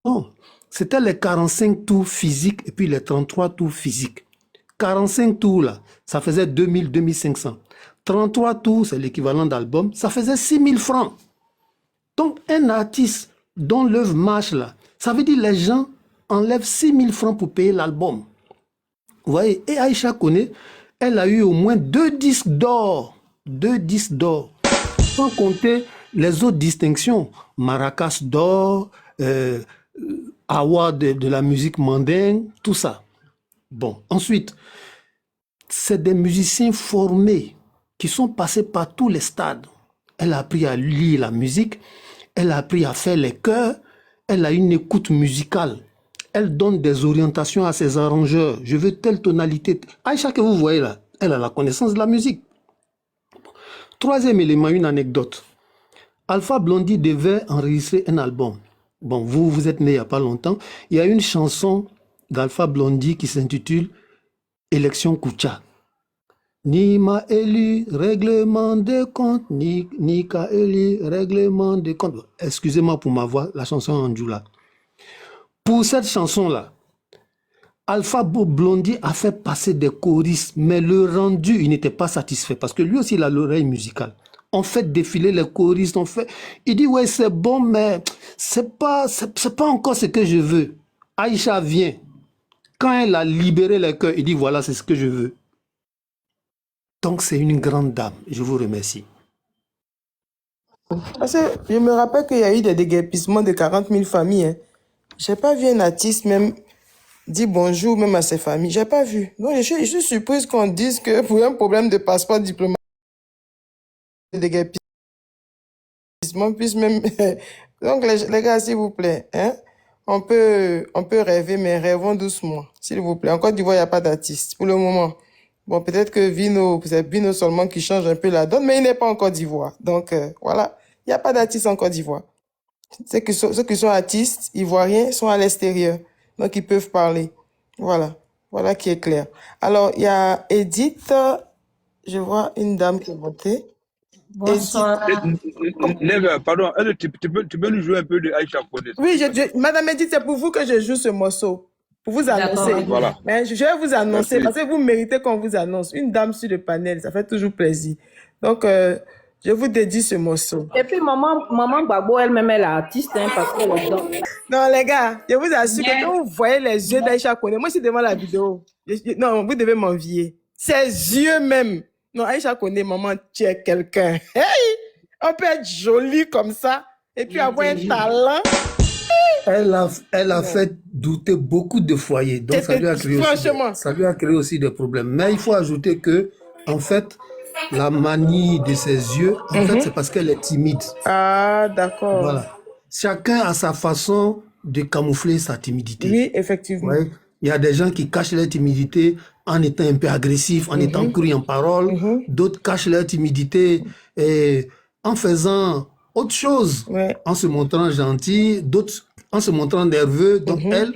Speaker 10: Non, c'était les 45 tours physiques et puis les 33 tours physiques. 45 tours, là, ça faisait 2000, 2500. 33 tours, c'est l'équivalent d'album, ça faisait 6000 francs. Donc, un artiste dont l'œuvre marche, là, ça veut dire les gens enlèvent 6000 francs pour payer l'album. Vous voyez, et Aïcha Koné, elle a eu au moins 2 disques d'or. 2 disques d'or. Sans compter les autres distinctions. Maracas d'or, award de la musique mandingue, tout ça. Bon, ensuite, c'est des musiciens formés qui sont passés par tous les stades. Elle a appris à lire la musique, elle a appris à faire les chœurs, elle a une écoute musicale. Elle donne des orientations à ses arrangeurs. Je veux telle tonalité. Aïcha que vous voyez là, elle a la connaissance de la musique. Troisième élément, une anecdote. Alpha Blondy devait enregistrer un album. Bon, vous êtes né il n'y a pas longtemps. Il y a une chanson d'Alpha Blondy qui s'intitule Élection Koucha. Ni m'a élu règlement de compte, ni qu'a élu règlement de compte. Excusez-moi pour ma voix, la chanson en djoula. Pour cette chanson-là, Alpha Blondy a fait passer des choristes, mais le rendu, il n'était pas satisfait parce que lui aussi, il a l'oreille musicale. On fait défiler les choristes, il dit, ouais, c'est bon, mais c'est pas encore ce que je veux. Aïcha vient. Quand elle a libéré les cœurs, il dit, voilà, c'est ce que je veux. Donc, c'est une grande dame. Je vous remercie.
Speaker 5: Parce que je me rappelle qu'il y a eu des déguerpissements de 40 000 familles. Hein. Je n'ai pas vu un artiste même dire bonjour même à ses familles. Je n'ai pas vu. Donc, je suis surprise qu'on dise que pour un problème de passeport diplomatique, des déguerpissements. applaudissements puissent même... Donc, les gars, s'il vous plaît, hein, on peut rêver, mais rêvons doucement, s'il vous plaît. En Côte d'Ivoire, il n'y a pas d'artiste pour le moment. Bon, peut-être que c'est Vino seulement qui change un peu la donne, mais il n'est pas en Côte d'Ivoire. Donc, voilà, il n'y a pas d'artiste en Côte d'Ivoire. Ceux qui sont artistes ivoiriens sont à l'extérieur, donc ils peuvent parler. Voilà qui est clair. Alors, il y a Edith, je vois une dame qui est montée.
Speaker 7: Bonsoir. Pardon, tu peux nous jouer un peu de Aïcha Koné?
Speaker 5: Oui, Madame Edith, c'est pour vous que je joue ce morceau. Pour vous annoncer.
Speaker 7: Voilà.
Speaker 5: Mais je vais vous annoncer,
Speaker 7: Merci.
Speaker 5: parce que vous méritez qu'on vous annonce. Une dame sur le panel, ça fait toujours plaisir. Donc, je vous dédie ce morceau.
Speaker 9: Et puis, maman Babo, elle-même, elle est artiste, hein, parce qu'elle est dedans.
Speaker 5: Non, les gars, je vous assure que quand vous voyez les yeux d'Aïcha Koné, moi, je suis devant la vidéo. Non, vous devez m'envier. Ses yeux même. Non, Aïcha Koné, maman, tu es quelqu'un. Hey! On peut être joli comme ça, et puis avoir un talent.
Speaker 10: Elle a fait douter beaucoup de foyers. Donc, ça lui a créé aussi des problèmes. Mais il faut ajouter que, en fait, la manie de ses yeux, en fait, c'est parce qu'elle est timide.
Speaker 5: Ah, d'accord.
Speaker 10: Voilà. Chacun a sa façon de camoufler sa timidité.
Speaker 5: Oui, effectivement.
Speaker 10: Ouais. Il y a des gens qui cachent leur timidité en étant un peu agressifs, en étant cru en parole. D'autres cachent leur timidité en faisant autre chose, en se montrant gentil. D'autres en se montrant nerveux. Donc, elle,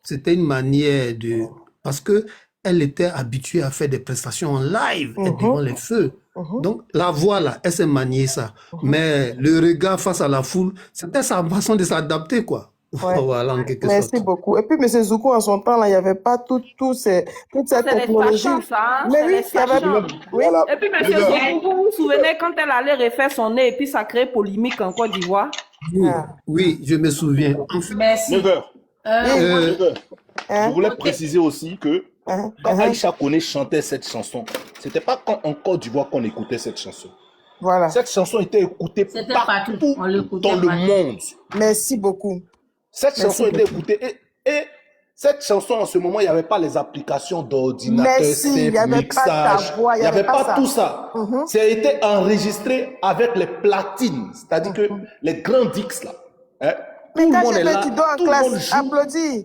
Speaker 10: c'était une manière de... Parce que elle était habituée à faire des prestations en live, être devant les feux. Donc, la voix, là, elle s'est maniée ça. Mais le regard face à la foule, c'était sa façon de s'adapter, quoi.
Speaker 5: Ouais.
Speaker 10: Voilà, en quelque
Speaker 5: Merci
Speaker 10: sorte.
Speaker 5: beaucoup. Et puis, M. Zoukou, en son temps, là, il n'y avait pas toute cette technologie. Mais oui, il y avait...
Speaker 9: Oui. Et puis, M. Zoukou, vous vous souvenez quand elle allait refaire son nez et puis ça crée polémique en Côte d'Ivoire?
Speaker 10: Oui, je me souviens.
Speaker 9: Merci.
Speaker 3: Je voulais préciser aussi que quand Aïcha Koné chantait cette chanson, c'était pas en Côte d'Ivoire qu'on écoutait cette chanson.
Speaker 5: Voilà.
Speaker 3: Cette chanson était écoutée partout dans le monde.
Speaker 5: Merci beaucoup.
Speaker 3: Cette chanson était écoutée et cette chanson, en ce moment, il n'y avait pas les applications d'ordinateur, mixage, il n'y avait pas tout ça. Ça a été enregistré avec les platines, c'est-à-dire que les grands Dix là, hein, tout le monde est là,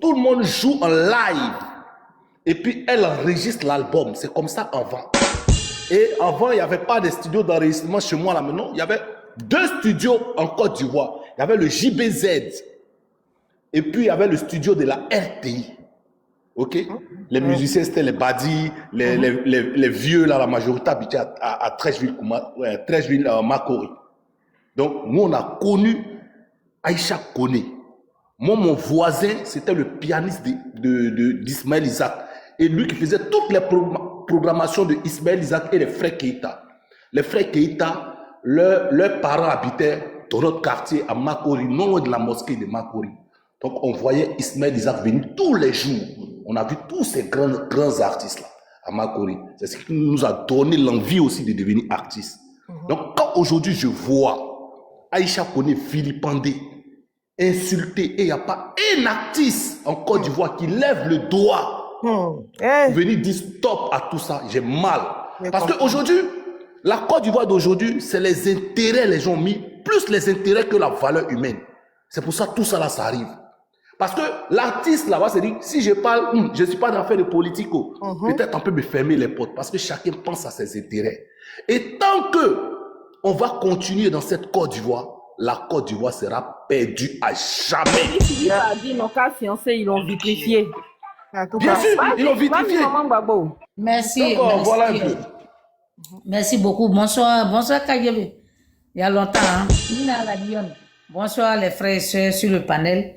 Speaker 3: tout le monde joue en live. Et puis elle enregistre l'album, c'est comme ça avant. Et avant, il n'y avait pas de studio d'enregistrement chez moi là maintenant. Il y avait 2 studios en Côte d'Ivoire. Il y avait le JBZ. Et puis, il y avait le studio de la RTI. OK? Les musiciens, c'était les badis, les vieux, là, la majorité habitait à Trècheville, Makori. Donc, nous, on a connu Aïcha Koné. Moi, mon voisin, c'était le pianiste d'Ismaël Isaac. Et lui qui faisait toutes les programmations de Ismaël Isaac et les frères Keïta. Les frères Keïta, leurs parents habitaient dans notre quartier à Makori, non loin de la mosquée de Makori. Donc on voyait Ismaël Isaac venir tous les jours. On a vu tous ces grands artistes-là à Makori. C'est ce qui nous a donné l'envie aussi de devenir artistes. Donc quand aujourd'hui je vois Aïcha Koné vilipendée, insultée, et il n'y a pas un artiste en Côte d'Ivoire qui lève le doigt pour venir dire stop à tout ça, j'ai mal. Parce qu'aujourd'hui, la Côte d'Ivoire d'aujourd'hui, c'est les intérêts, les gens ont mis, plus les intérêts que la valeur humaine. C'est pour ça que tout ça là, ça arrive. Parce que l'artiste là-bas se dit, si je parle, je ne suis pas dans l'affaire de politique, peut-être on peut me fermer les portes, parce que chacun pense à ses intérêts. Et tant que on va continuer dans cette Côte d'Ivoire, la Côte d'Ivoire sera perdue à jamais.
Speaker 9: Philippe a dit, nos cas fiancés, ils l'ont vitrifié.
Speaker 3: Bien sûr, ils l'ont vitrifié.
Speaker 15: Merci.
Speaker 3: Voilà un peu.
Speaker 15: Merci beaucoup. Bonsoir, Kagebe. Il y a longtemps, hein? Nina la Lyon. Bonsoir les frères et sœurs sur le panel.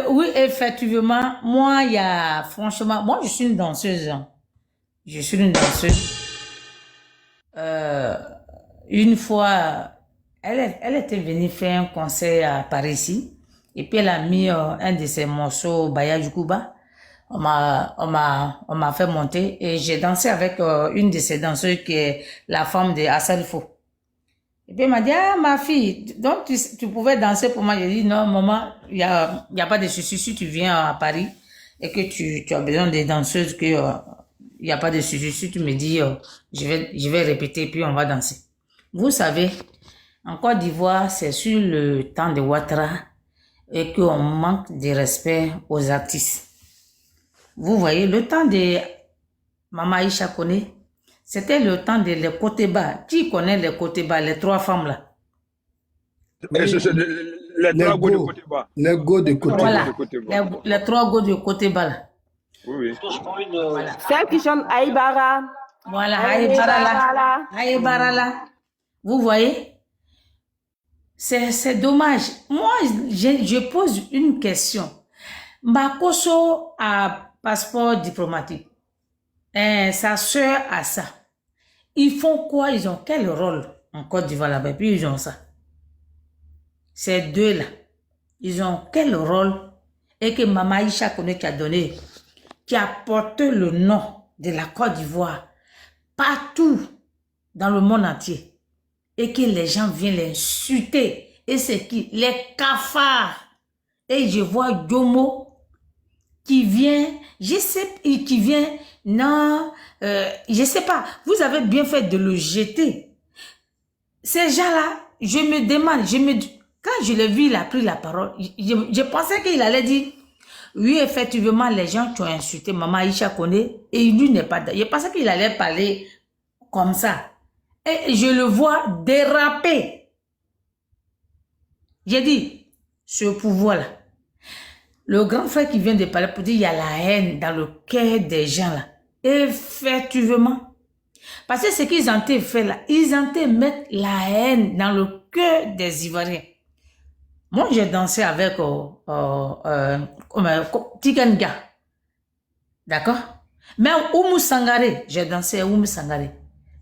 Speaker 15: Oui, effectivement, moi, il y a, franchement, moi, je suis une danseuse. Hein. Je suis une danseuse. Une fois, elle était venue faire un concert à Paris ici. Et puis, elle a mis un de ses morceaux, Baya Jukuba. On m'a fait monter et j'ai dansé avec une de ces danseuses qui est la femme de Hassan Fo. Et puis elle m'a dit, ah ma fille, donc tu pouvais danser pour moi. J'ai dit, non maman, il y a pas de souci si tu viens à Paris et que tu as besoin des danseuses que il n'y a pas de sujet. Si tu me dis, je vais répéter, puis on va danser. Vous savez, en Côte d'Ivoire, c'est sur le temps de Ouattara et qu'on manque de respect aux artistes. Vous voyez, le temps de Maman Aïcha Kone, c'était le temps de les côtés bas. Qui connaît les côtés bas, les 3 femmes là?
Speaker 7: Les 3 go de côté bas.
Speaker 10: Les go de côté
Speaker 15: Voilà,
Speaker 10: bas.
Speaker 15: les 3 go de côté bas là.
Speaker 7: Oui.
Speaker 15: Voilà.
Speaker 2: Celle qui chante Aïbara.
Speaker 15: Voilà, Aïbara là. Vous voyez? C'est dommage. Moi, je pose une question. Mbakoso a passeport diplomatique. Sa soeur a ça. Ils font quoi? Ils ont quel rôle en Côte d'Ivoire là-bas? Puis ils ont ça. Ces deux-là, ils ont quel rôle? Et que Maman Aïcha Kone qui a donné, qui a porté le nom de la Côte d'Ivoire partout dans le monde entier. Et que les gens viennent l'insulter. Et c'est qui? Les cafards. Et je vois Jomo qui vient, non, je sais pas. Vous avez bien fait de le jeter. Ces gens-là, je me demande, quand je l'ai vu, il a pris la parole, je pensais qu'il allait dire, oui, effectivement, les gens qui ont insulté Maman Aïcha Kone, et lui n'est pas, je pensais qu'il allait parler comme ça. Et je le vois déraper. J'ai dit, ce pouvoir-là, le grand frère qui vient de parler pour dire il y a la haine dans le cœur des gens là. Effectivement. Parce que ce qu'ils ont fait là, ils ont mettre la haine dans le cœur des Ivoiriens. Moi, j'ai dansé avec Tikenga. D'accord? Mais Oumou Sangaré, j'ai dansé à Oumou Sangaré.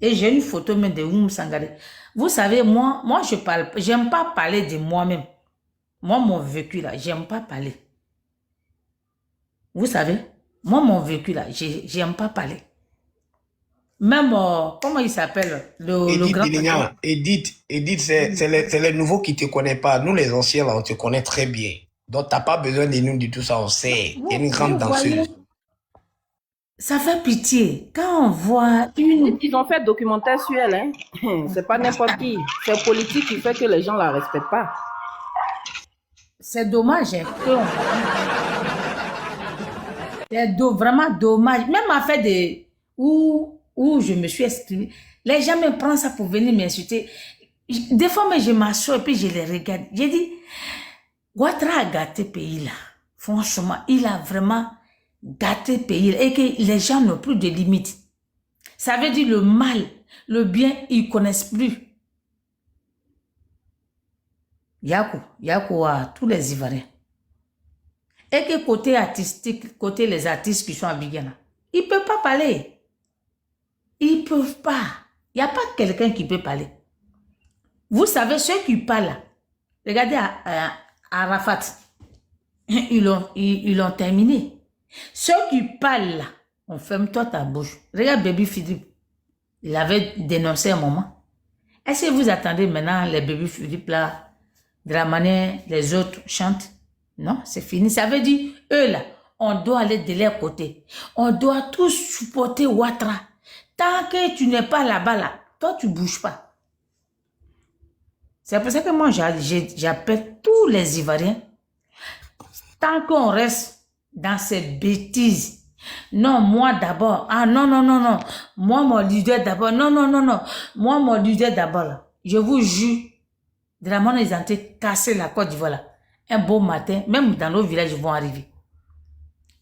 Speaker 15: Et j'ai une photo même de Oumou Sangaré. Vous savez, moi je parle, j'aime pas parler de moi-même. Moi, mon vécu là, j'aime pas parler. Vous savez, moi, mon vécu là, j'aime pas parler. Même, comment il s'appelle? Le grand...
Speaker 16: Edith, c'est les nouveaux qui ne te connaissent pas. Nous, les anciens, là, on te connaît très bien. Donc, tu n'as pas besoin de nous, de tout ça, on sait. Tu es une grande danseuse.
Speaker 15: Ça fait pitié. Quand on voit une...
Speaker 2: Ils ont fait documentaire sur elle, hein. C'est pas n'importe qui. C'est politique qui fait que les gens la respectent pas.
Speaker 15: C'est dommage, hein, c'est vraiment dommage. Même à fait où je me suis exprimée, les gens me prennent ça pour venir m'insulter. Des fois, je m'assois et puis je les regarde. J'ai dit, Ouattara a gâté le pays là. Franchement, il a vraiment gâté le pays et que les gens n'ont plus de limites. Ça veut dire le mal, le bien, ils ne connaissent plus. Yakou à tous les Ivoiriens. Et que côté artistique, côté les artistes qui sont à Bigana, ils ne peuvent pas parler. Ils ne peuvent pas. Il n'y a pas quelqu'un qui peut parler. Vous savez, ceux qui parlent là, regardez à Arafat, ils l'ont terminé. Ceux qui parlent là, on ferme-toi ta bouche. Regarde Baby Philippe, il avait dénoncé un moment. Est-ce que vous attendez maintenant les Baby Philippe là, de la manière les autres chantent? Non, c'est fini. Ça veut dire, eux là, on doit aller de leur côté. On doit tous supporter Ouattara. Tant que tu n'es pas là-bas, là, toi, tu ne bouges pas. C'est pour ça que moi, j'appelle tous les Ivoiriens. Tant qu'on reste dans ces bêtises. Non, moi d'abord. Ah non. Moi, mon leader d'abord. Non. Moi, mon leader d'abord, là. Je vous jure, de la manière ils ont été cassés la Côte d'Ivoire, là. Un beau matin, même dans nos villages, ils vont arriver.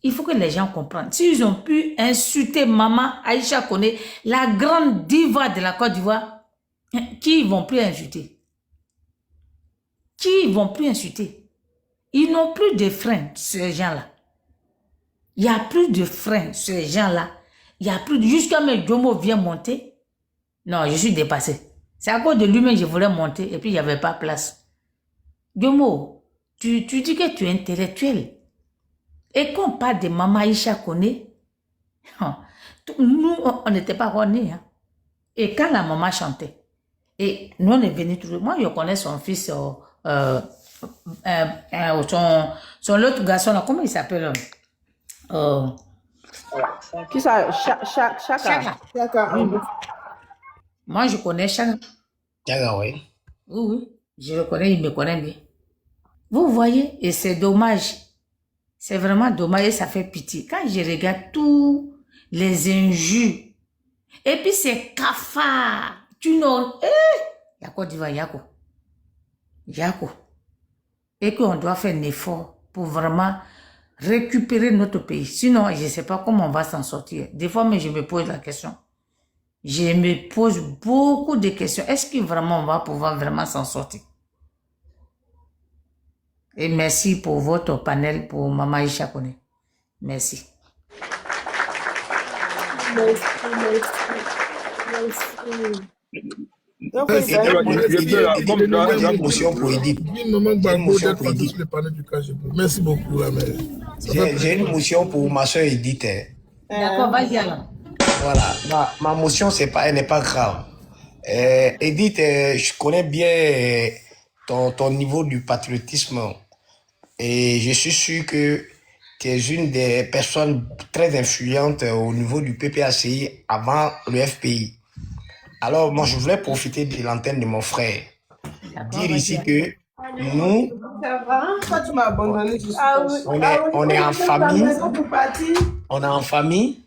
Speaker 15: Il faut que les gens comprennent. S'ils ont pu insulter Maman Aïcha Kone, la grande diva de la Côte d'Ivoire, qui ne vont plus insulter? Qui ne vont plus insulter? Ils n'ont plus de freins, ces gens-là. Il n'y a plus de freins, ces gens-là. Il n'y a plus de... Jusqu'à mes Jomo vient monter. Non, je suis dépassé. C'est à cause de lui-même que je voulais monter et puis il n'y avait pas place. Jomo, tu dis que tu es intellectuel. Et quand on parle de Maman Aïcha Kone, nous, on n'était pas nés. Hein. Et quand la maman chantait, et nous, on est venus toujours. Moi, je connais son fils, son l'autre garçon, là, comment il s'appelle?
Speaker 5: Qui ça? Chaka.
Speaker 15: Oui, oui. Moi, je connais Chaka.
Speaker 16: Chaka, oui.
Speaker 15: Oui, oui. Je le connais, il me connaît bien. Vous voyez, et c'est dommage. C'est vraiment dommage et ça fait pitié. Quand je regarde tous les injures, et puis c'est cafard. Tu n'as... Eh! Yako Diva, Yako. Yako. Et qu'on doit faire un effort pour vraiment récupérer notre pays. Sinon, je ne sais pas comment on va s'en sortir. Des fois, mais je me pose la question. Je me pose beaucoup de questions. Est-ce que vraiment on va pouvoir vraiment s'en sortir? Et merci pour votre panel pour Maman Aïcha Kone. Merci.
Speaker 16: Donc, j'ai une motion pour Edith.
Speaker 8: Merci beaucoup, la mère.
Speaker 16: J'ai une motion pour ma soeur Edith.
Speaker 15: D'accord, vas-y alors.
Speaker 16: Voilà, ma motion, elle n'est pas grave. Edith, je connais bien ton niveau du patriotisme et je suis sûr que tu es une des personnes très influentes au niveau du PPACI avant le FPI. Alors, moi, je voulais profiter de l'antenne de mon frère, dire ici que nous, on est en famille,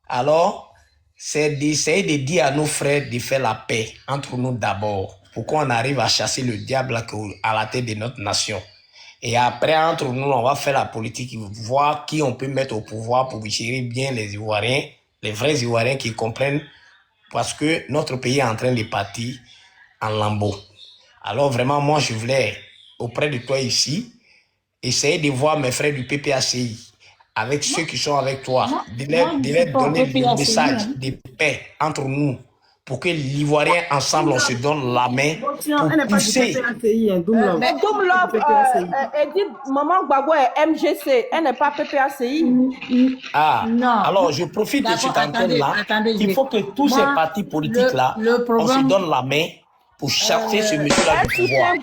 Speaker 16: alors c'est d'essayer de dire à nos frères de faire la paix entre nous d'abord, pour qu'on arrive à chasser le diable à la tête de notre nation. Et après, entre nous, on va faire la politique, voir qui on peut mettre au pouvoir pour gérer bien les Ivoiriens, les vrais Ivoiriens qui comprennent, parce que notre pays est en train de partir en lambeaux. Alors vraiment, moi, je voulais, auprès de toi ici, essayer de voir mes frères du PPACI, avec ceux qui sont avec toi, de leur donner le message de paix entre nous, pour que l'Ivoirien, ensemble, on se donne la main pour pousser.
Speaker 5: Mais Doomlove, Edith, Maman Gbagbo est MGC, elle n'est pas PPACI.
Speaker 16: Ah,
Speaker 15: non.
Speaker 16: Alors je profite de cette antenne-là. Il faut que tous ces partis politiques-là, on se donne la main pour chasser ce monsieur-là du pouvoir.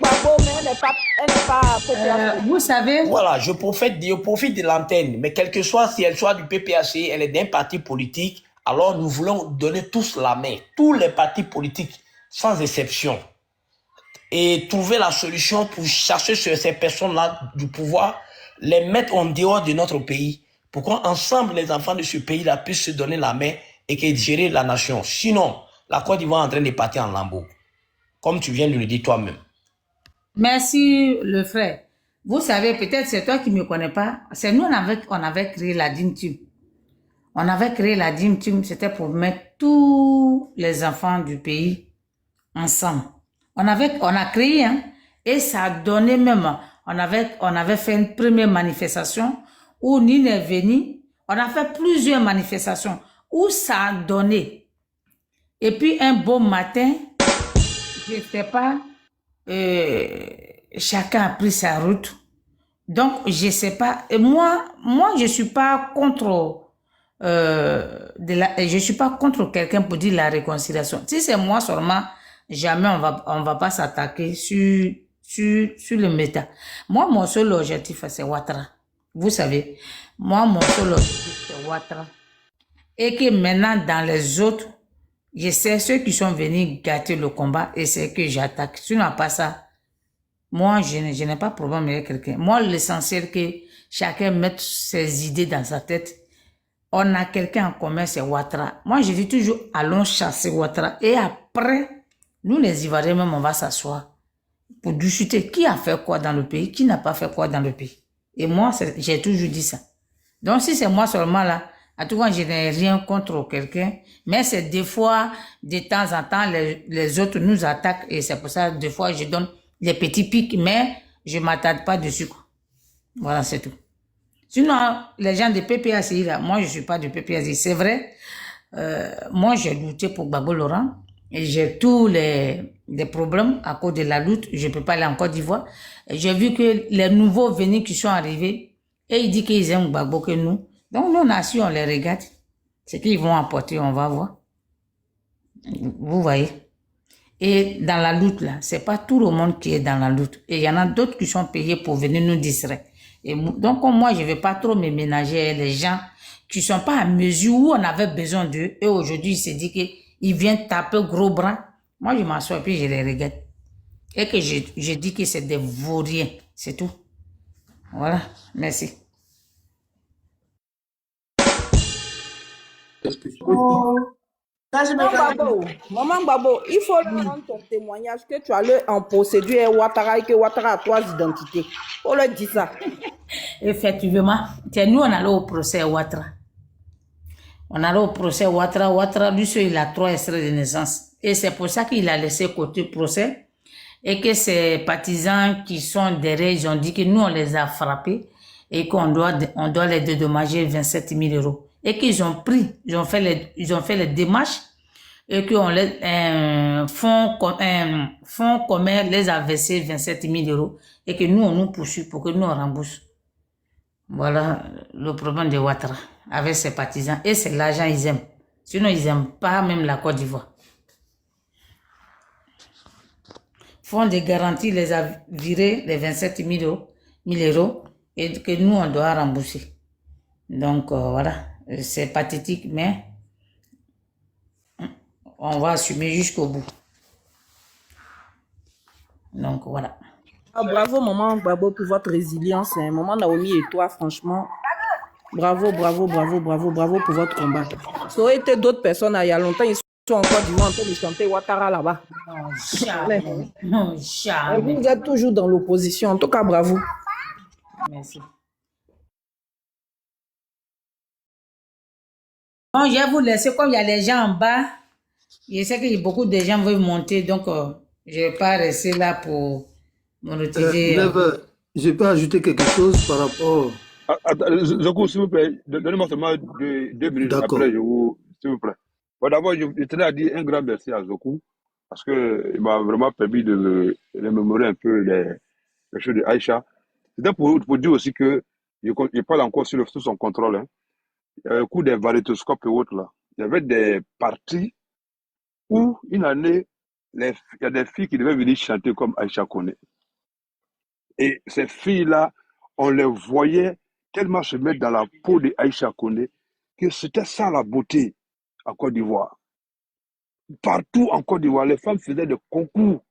Speaker 15: Vous savez...
Speaker 16: Voilà, je profite de l'antenne, mais quel que soit, si elle soit du PPACI, elle est d'un parti politique, alors nous voulons donner tous la main, tous les partis politiques, sans exception, et trouver la solution pour chasser ces personnes-là du pouvoir, les mettre en dehors de notre pays, pour qu'ensemble, les enfants de ce pays-là puissent se donner la main et que gérer la nation. Sinon, la Côte d'Ivoire est en train de partir en lambeaux, comme tu viens de le dire toi-même.
Speaker 15: Merci, le frère. Vous savez, peut-être c'est toi qui ne me connais pas, c'est nous, on avait créé la Dream Team. On avait créé la Dream Team, c'était pour mettre tous les enfants du pays ensemble. On a créé, hein, et ça a donné même, on avait fait une première manifestation où Nine est venu, on a fait plusieurs manifestations où ça a donné. Et puis un beau matin, je ne sais pas, chacun a pris sa route. Donc, je ne sais pas, et moi je ne suis pas contre... je suis pas contre quelqu'un pour dire la réconciliation. Si c'est moi seulement, jamais on va pas s'attaquer sur le méta. Moi, mon seul objectif, c'est Ouattara. Vous savez, moi, mon seul objectif, c'est Ouattara. Et que maintenant, dans les autres, je sais ceux qui sont venus gâter le combat et c'est que j'attaque. Sinon, pas ça, moi, je n'ai pas de problème avec quelqu'un. Moi, l'essentiel que chacun mette ses idées dans sa tête. On a quelqu'un en commun, c'est Ouattara. Moi, je dis toujours, allons chasser Ouattara. Et après, nous les Ivoiriens, même, on va s'asseoir pour discuter qui a fait quoi dans le pays, qui n'a pas fait quoi dans le pays. Et moi, j'ai toujours dit ça. Donc, si c'est moi seulement là, à tout cas, je n'ai rien contre quelqu'un, mais c'est des fois, de temps en temps, les autres nous attaquent et c'est pour ça, des fois, je donne les petits pics, mais je ne m'attarde pas dessus. Voilà, c'est tout. Sinon, les gens de PPACI, là, moi, je ne suis pas de PPACI. C'est vrai, moi, j'ai lutté pour Gbagbo Laurent et j'ai tous les problèmes à cause de la lutte. Je ne peux pas aller en Côte d'Ivoire. J'ai vu que les nouveaux venus qui sont arrivés, et ils disent qu'ils aiment Gbagbo que nous. Donc, nous, on a su, on les regarde. Ce qu'ils vont apporter, on va voir. Vous voyez. Et dans la lutte, là, c'est pas tout le monde qui est dans la lutte. Et il y en a d'autres qui sont payés pour venir nous distraire. Et donc, moi, je ne vais pas trop me ménager les gens qui sont pas à mesure où on avait besoin d'eux. Et aujourd'hui, il s'est dit qu'ils viennent taper gros bras. Moi, je m'assois et puis je les regarde. Et que je dis que c'est des vauriens. C'est tout. Voilà. Merci.
Speaker 1: Maman Babo, il faut leur rendre ton témoignage que tu allais en procédure Ouattara et que Ouattara a 3 identités. On leur dit ça.
Speaker 15: Effectivement. Nous, on allait au procès Ouattara. On allait au procès Ouattara. Ouattara, lui seul, il a 3 extraits de naissance. Et c'est pour ça qu'il a laissé côté procès. Et que ses partisans qui sont derrière, ils ont dit que nous, on les a frappés et qu'on doit les dédommager 27 000 €. Et qu'ils ont pris, ils ont fait les démarches et qu'on les fonds commun les a versé 27 000 € et que nous, on nous poursuit pour que nous, on rembourse. Voilà le problème de Ouattara avec ses partisans. Et c'est l'argent ils aiment. Sinon, ils n'aiment pas même la Côte d'Ivoire. Fonds de garantie les a virés les 27 000 € et que nous, on doit rembourser. Donc, voilà. C'est pathétique, mais on va assumer jusqu'au bout. Donc, voilà.
Speaker 1: Ah, bravo, maman Babo, pour votre résilience. Hein. Maman Naomi et toi, franchement, bravo, bravo, bravo, bravo, bravo pour votre combat. Ça aurait été d'autres personnes, il y a longtemps, ils sont encore du en train de chanter Ouattara là-bas.
Speaker 15: Non, jamais. Non, jamais.
Speaker 1: Vous êtes toujours dans l'opposition. En tout cas, bravo.
Speaker 15: Merci. Bon, je vais vous laisser, comme il y a les gens en bas, je sais que beaucoup de gens veulent monter, donc je ne vais pas rester là pour me retirer.
Speaker 10: Je peux ajouter quelque chose par rapport...
Speaker 6: Zoku, s'il vous plaît, donnez-moi seulement 2 minutes après, s'il vous plaît. Bon, d'abord, je tenais à dire un grand merci à Zoku, parce qu'il m'a vraiment permis de remémorer un peu les choses de Aïcha. C'était pour dire aussi que je parle encore sous son contrôle, hein. Un coup des variétoscopes et autres là. Il y avait des parties où une année, il y a des filles qui devaient venir chanter comme Aïcha Koné. Et ces filles-là, on les voyait tellement se mettre dans la peau de Aïcha Koné que c'était ça la beauté en Côte d'Ivoire. Partout en Côte d'Ivoire, les femmes faisaient des concours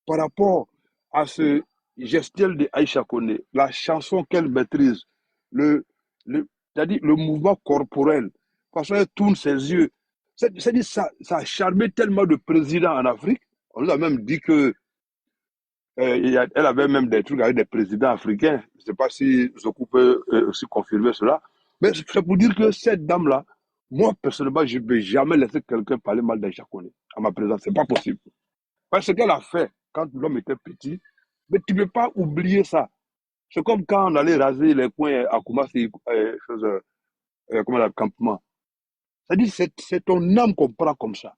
Speaker 6: par rapport à ce gestuel de Aïcha Koné, la chanson qu'elle maîtrise, c'est-à-dire le mouvement corporel, parce qu'elle tourne ses yeux. C'est-à-dire ça a charmé tellement de présidents en Afrique. On nous a même dit que elle avait même des trucs avec des présidents africains. Je ne sais pas si Zoku peut aussi confirmer cela. Mais c'est pour dire que cette dame-là, moi personnellement, je ne vais jamais laisser quelqu'un parler mal d'Aïcha Koné à ma présence. Ce n'est pas possible. Parce qu'elle a fait quand l'homme était petit, mais tu ne peux pas oublier ça. C'est comme quand on allait raser les coins à Koumassi, comme le campement. C'est-à-dire c'est ton âme qu'on prend comme ça.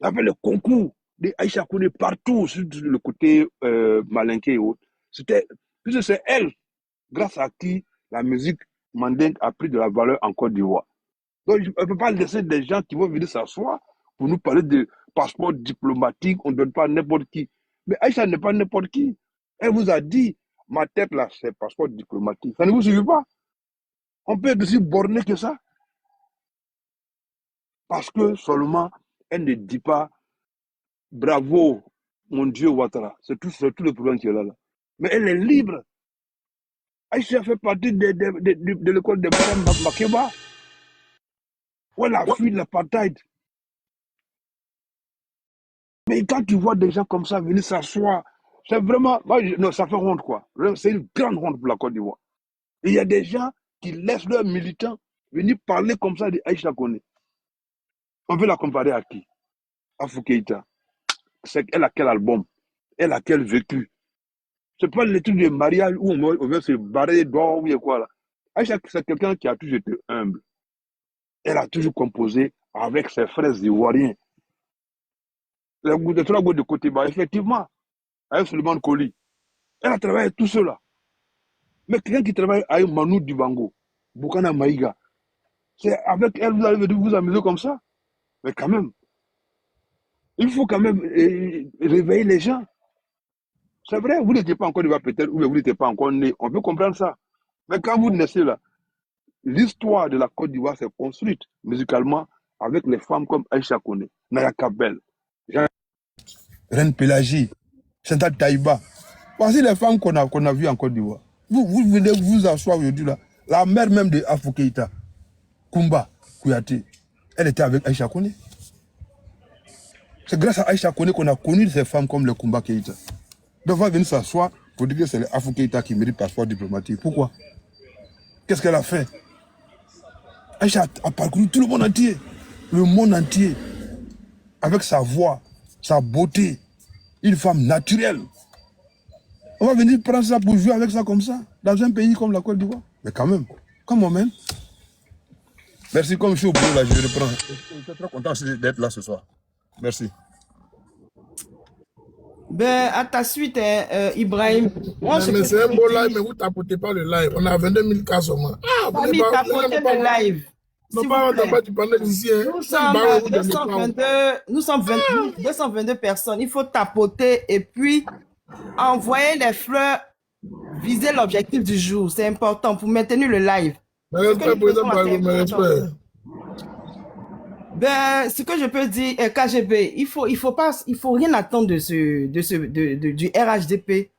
Speaker 6: Il y avait le concours d'Aïcha Koné partout, sur le côté malinqué et autres. Puisque c'est elle, grâce à qui la musique mandingue a pris de la valeur en Côte d'Ivoire. Donc, je ne peux pas laisser des gens qui vont venir s'asseoir pour nous parler de passeport diplomatique, on ne donne pas à n'importe qui. Mais Aïcha n'est pas n'importe qui. Elle vous a dit, ma tête là, c'est passeport diplomatique. Ça ne vous suffit pas. On peut être aussi borné que ça. Parce que seulement, elle ne dit pas bravo, mon Dieu, Ouattara. C'est tout le problème qui est là. Mais elle est libre. Aïcha fait partie de l'école de Mme Makeba, où elle a fui l'apartheid. Mais quand tu vois des gens comme ça venir s'asseoir, c'est vraiment. Non, ça fait honte, quoi. C'est une grande honte pour la Côte d'Ivoire. Et il y a des gens qui laissent leurs militants venir parler comme ça d'Aïcha Koné. On veut la comparer à qui? À Foukeïta. Elle a quel album? Elle a quel vécu? C'est pas le truc de mariage où on veut se barrer d'or ou quoi là. Aïcha, c'est quelqu'un qui a toujours été humble. Elle a toujours composé avec ses frères ivoiriens. Les 3 gouttes de côté bas, effectivement, avec Suleiman Koli. Elle a travaillé tout cela. Mais quelqu'un qui travaille avec Manu Dibango, Boukana Maïga, c'est avec elle vous allez vous amuser comme ça. Mais quand même, il faut quand même réveiller les gens. C'est vrai, vous n'étiez pas encore d'Ivoire peut-être, ou vous n'étiez pas encore né. On peut comprendre ça. Mais quand vous naissez là, l'histoire de la Côte d'Ivoire s'est construite musicalement avec les femmes comme Aïcha Kone, Naya Kabel,
Speaker 7: Reine Pélagie, Chantal Taïba. Voici les femmes qu'on a vues en Côte d'Ivoire. Vous venez vous asseoir aujourd'hui là. La mère même de Afou Keïta, Kumba Kouyaté, elle était avec Aïcha Kone. C'est grâce à Aïcha Kone qu'on a connu ces femmes comme le Kumba Keïta. Donc on va venir s'asseoir pour dire que c'est l'Afou Keïta qui mérite passeport diplomatique. Pourquoi? Qu'est-ce qu'elle a fait? Aïcha a parcouru tout le monde entier, avec sa voix, sa beauté, une femme naturelle. On va venir prendre ça pour jouer avec ça comme ça, dans un pays comme la Côte d'Ivoire. Mais quand même, comment même? Merci, comme je suis au boulot là, je reprends. Je suis très content d'être là ce soir. Merci.
Speaker 2: Ben, à ta suite, Ibrahim.
Speaker 8: Mais c'est un beau live, mais vous tapotez pas le live. On a 22 000 cas seulement. Ah, vous
Speaker 2: n'avez pas tapoté le live.
Speaker 8: Non, pas du panel ici.
Speaker 2: Nous sommes 222 personnes. Il faut tapoter et puis envoyer les fleurs, viser l'objectif du jour. C'est important pour maintenir le live. Ben, ce que je peux dire, KGB, il faut rien attendre du RHDP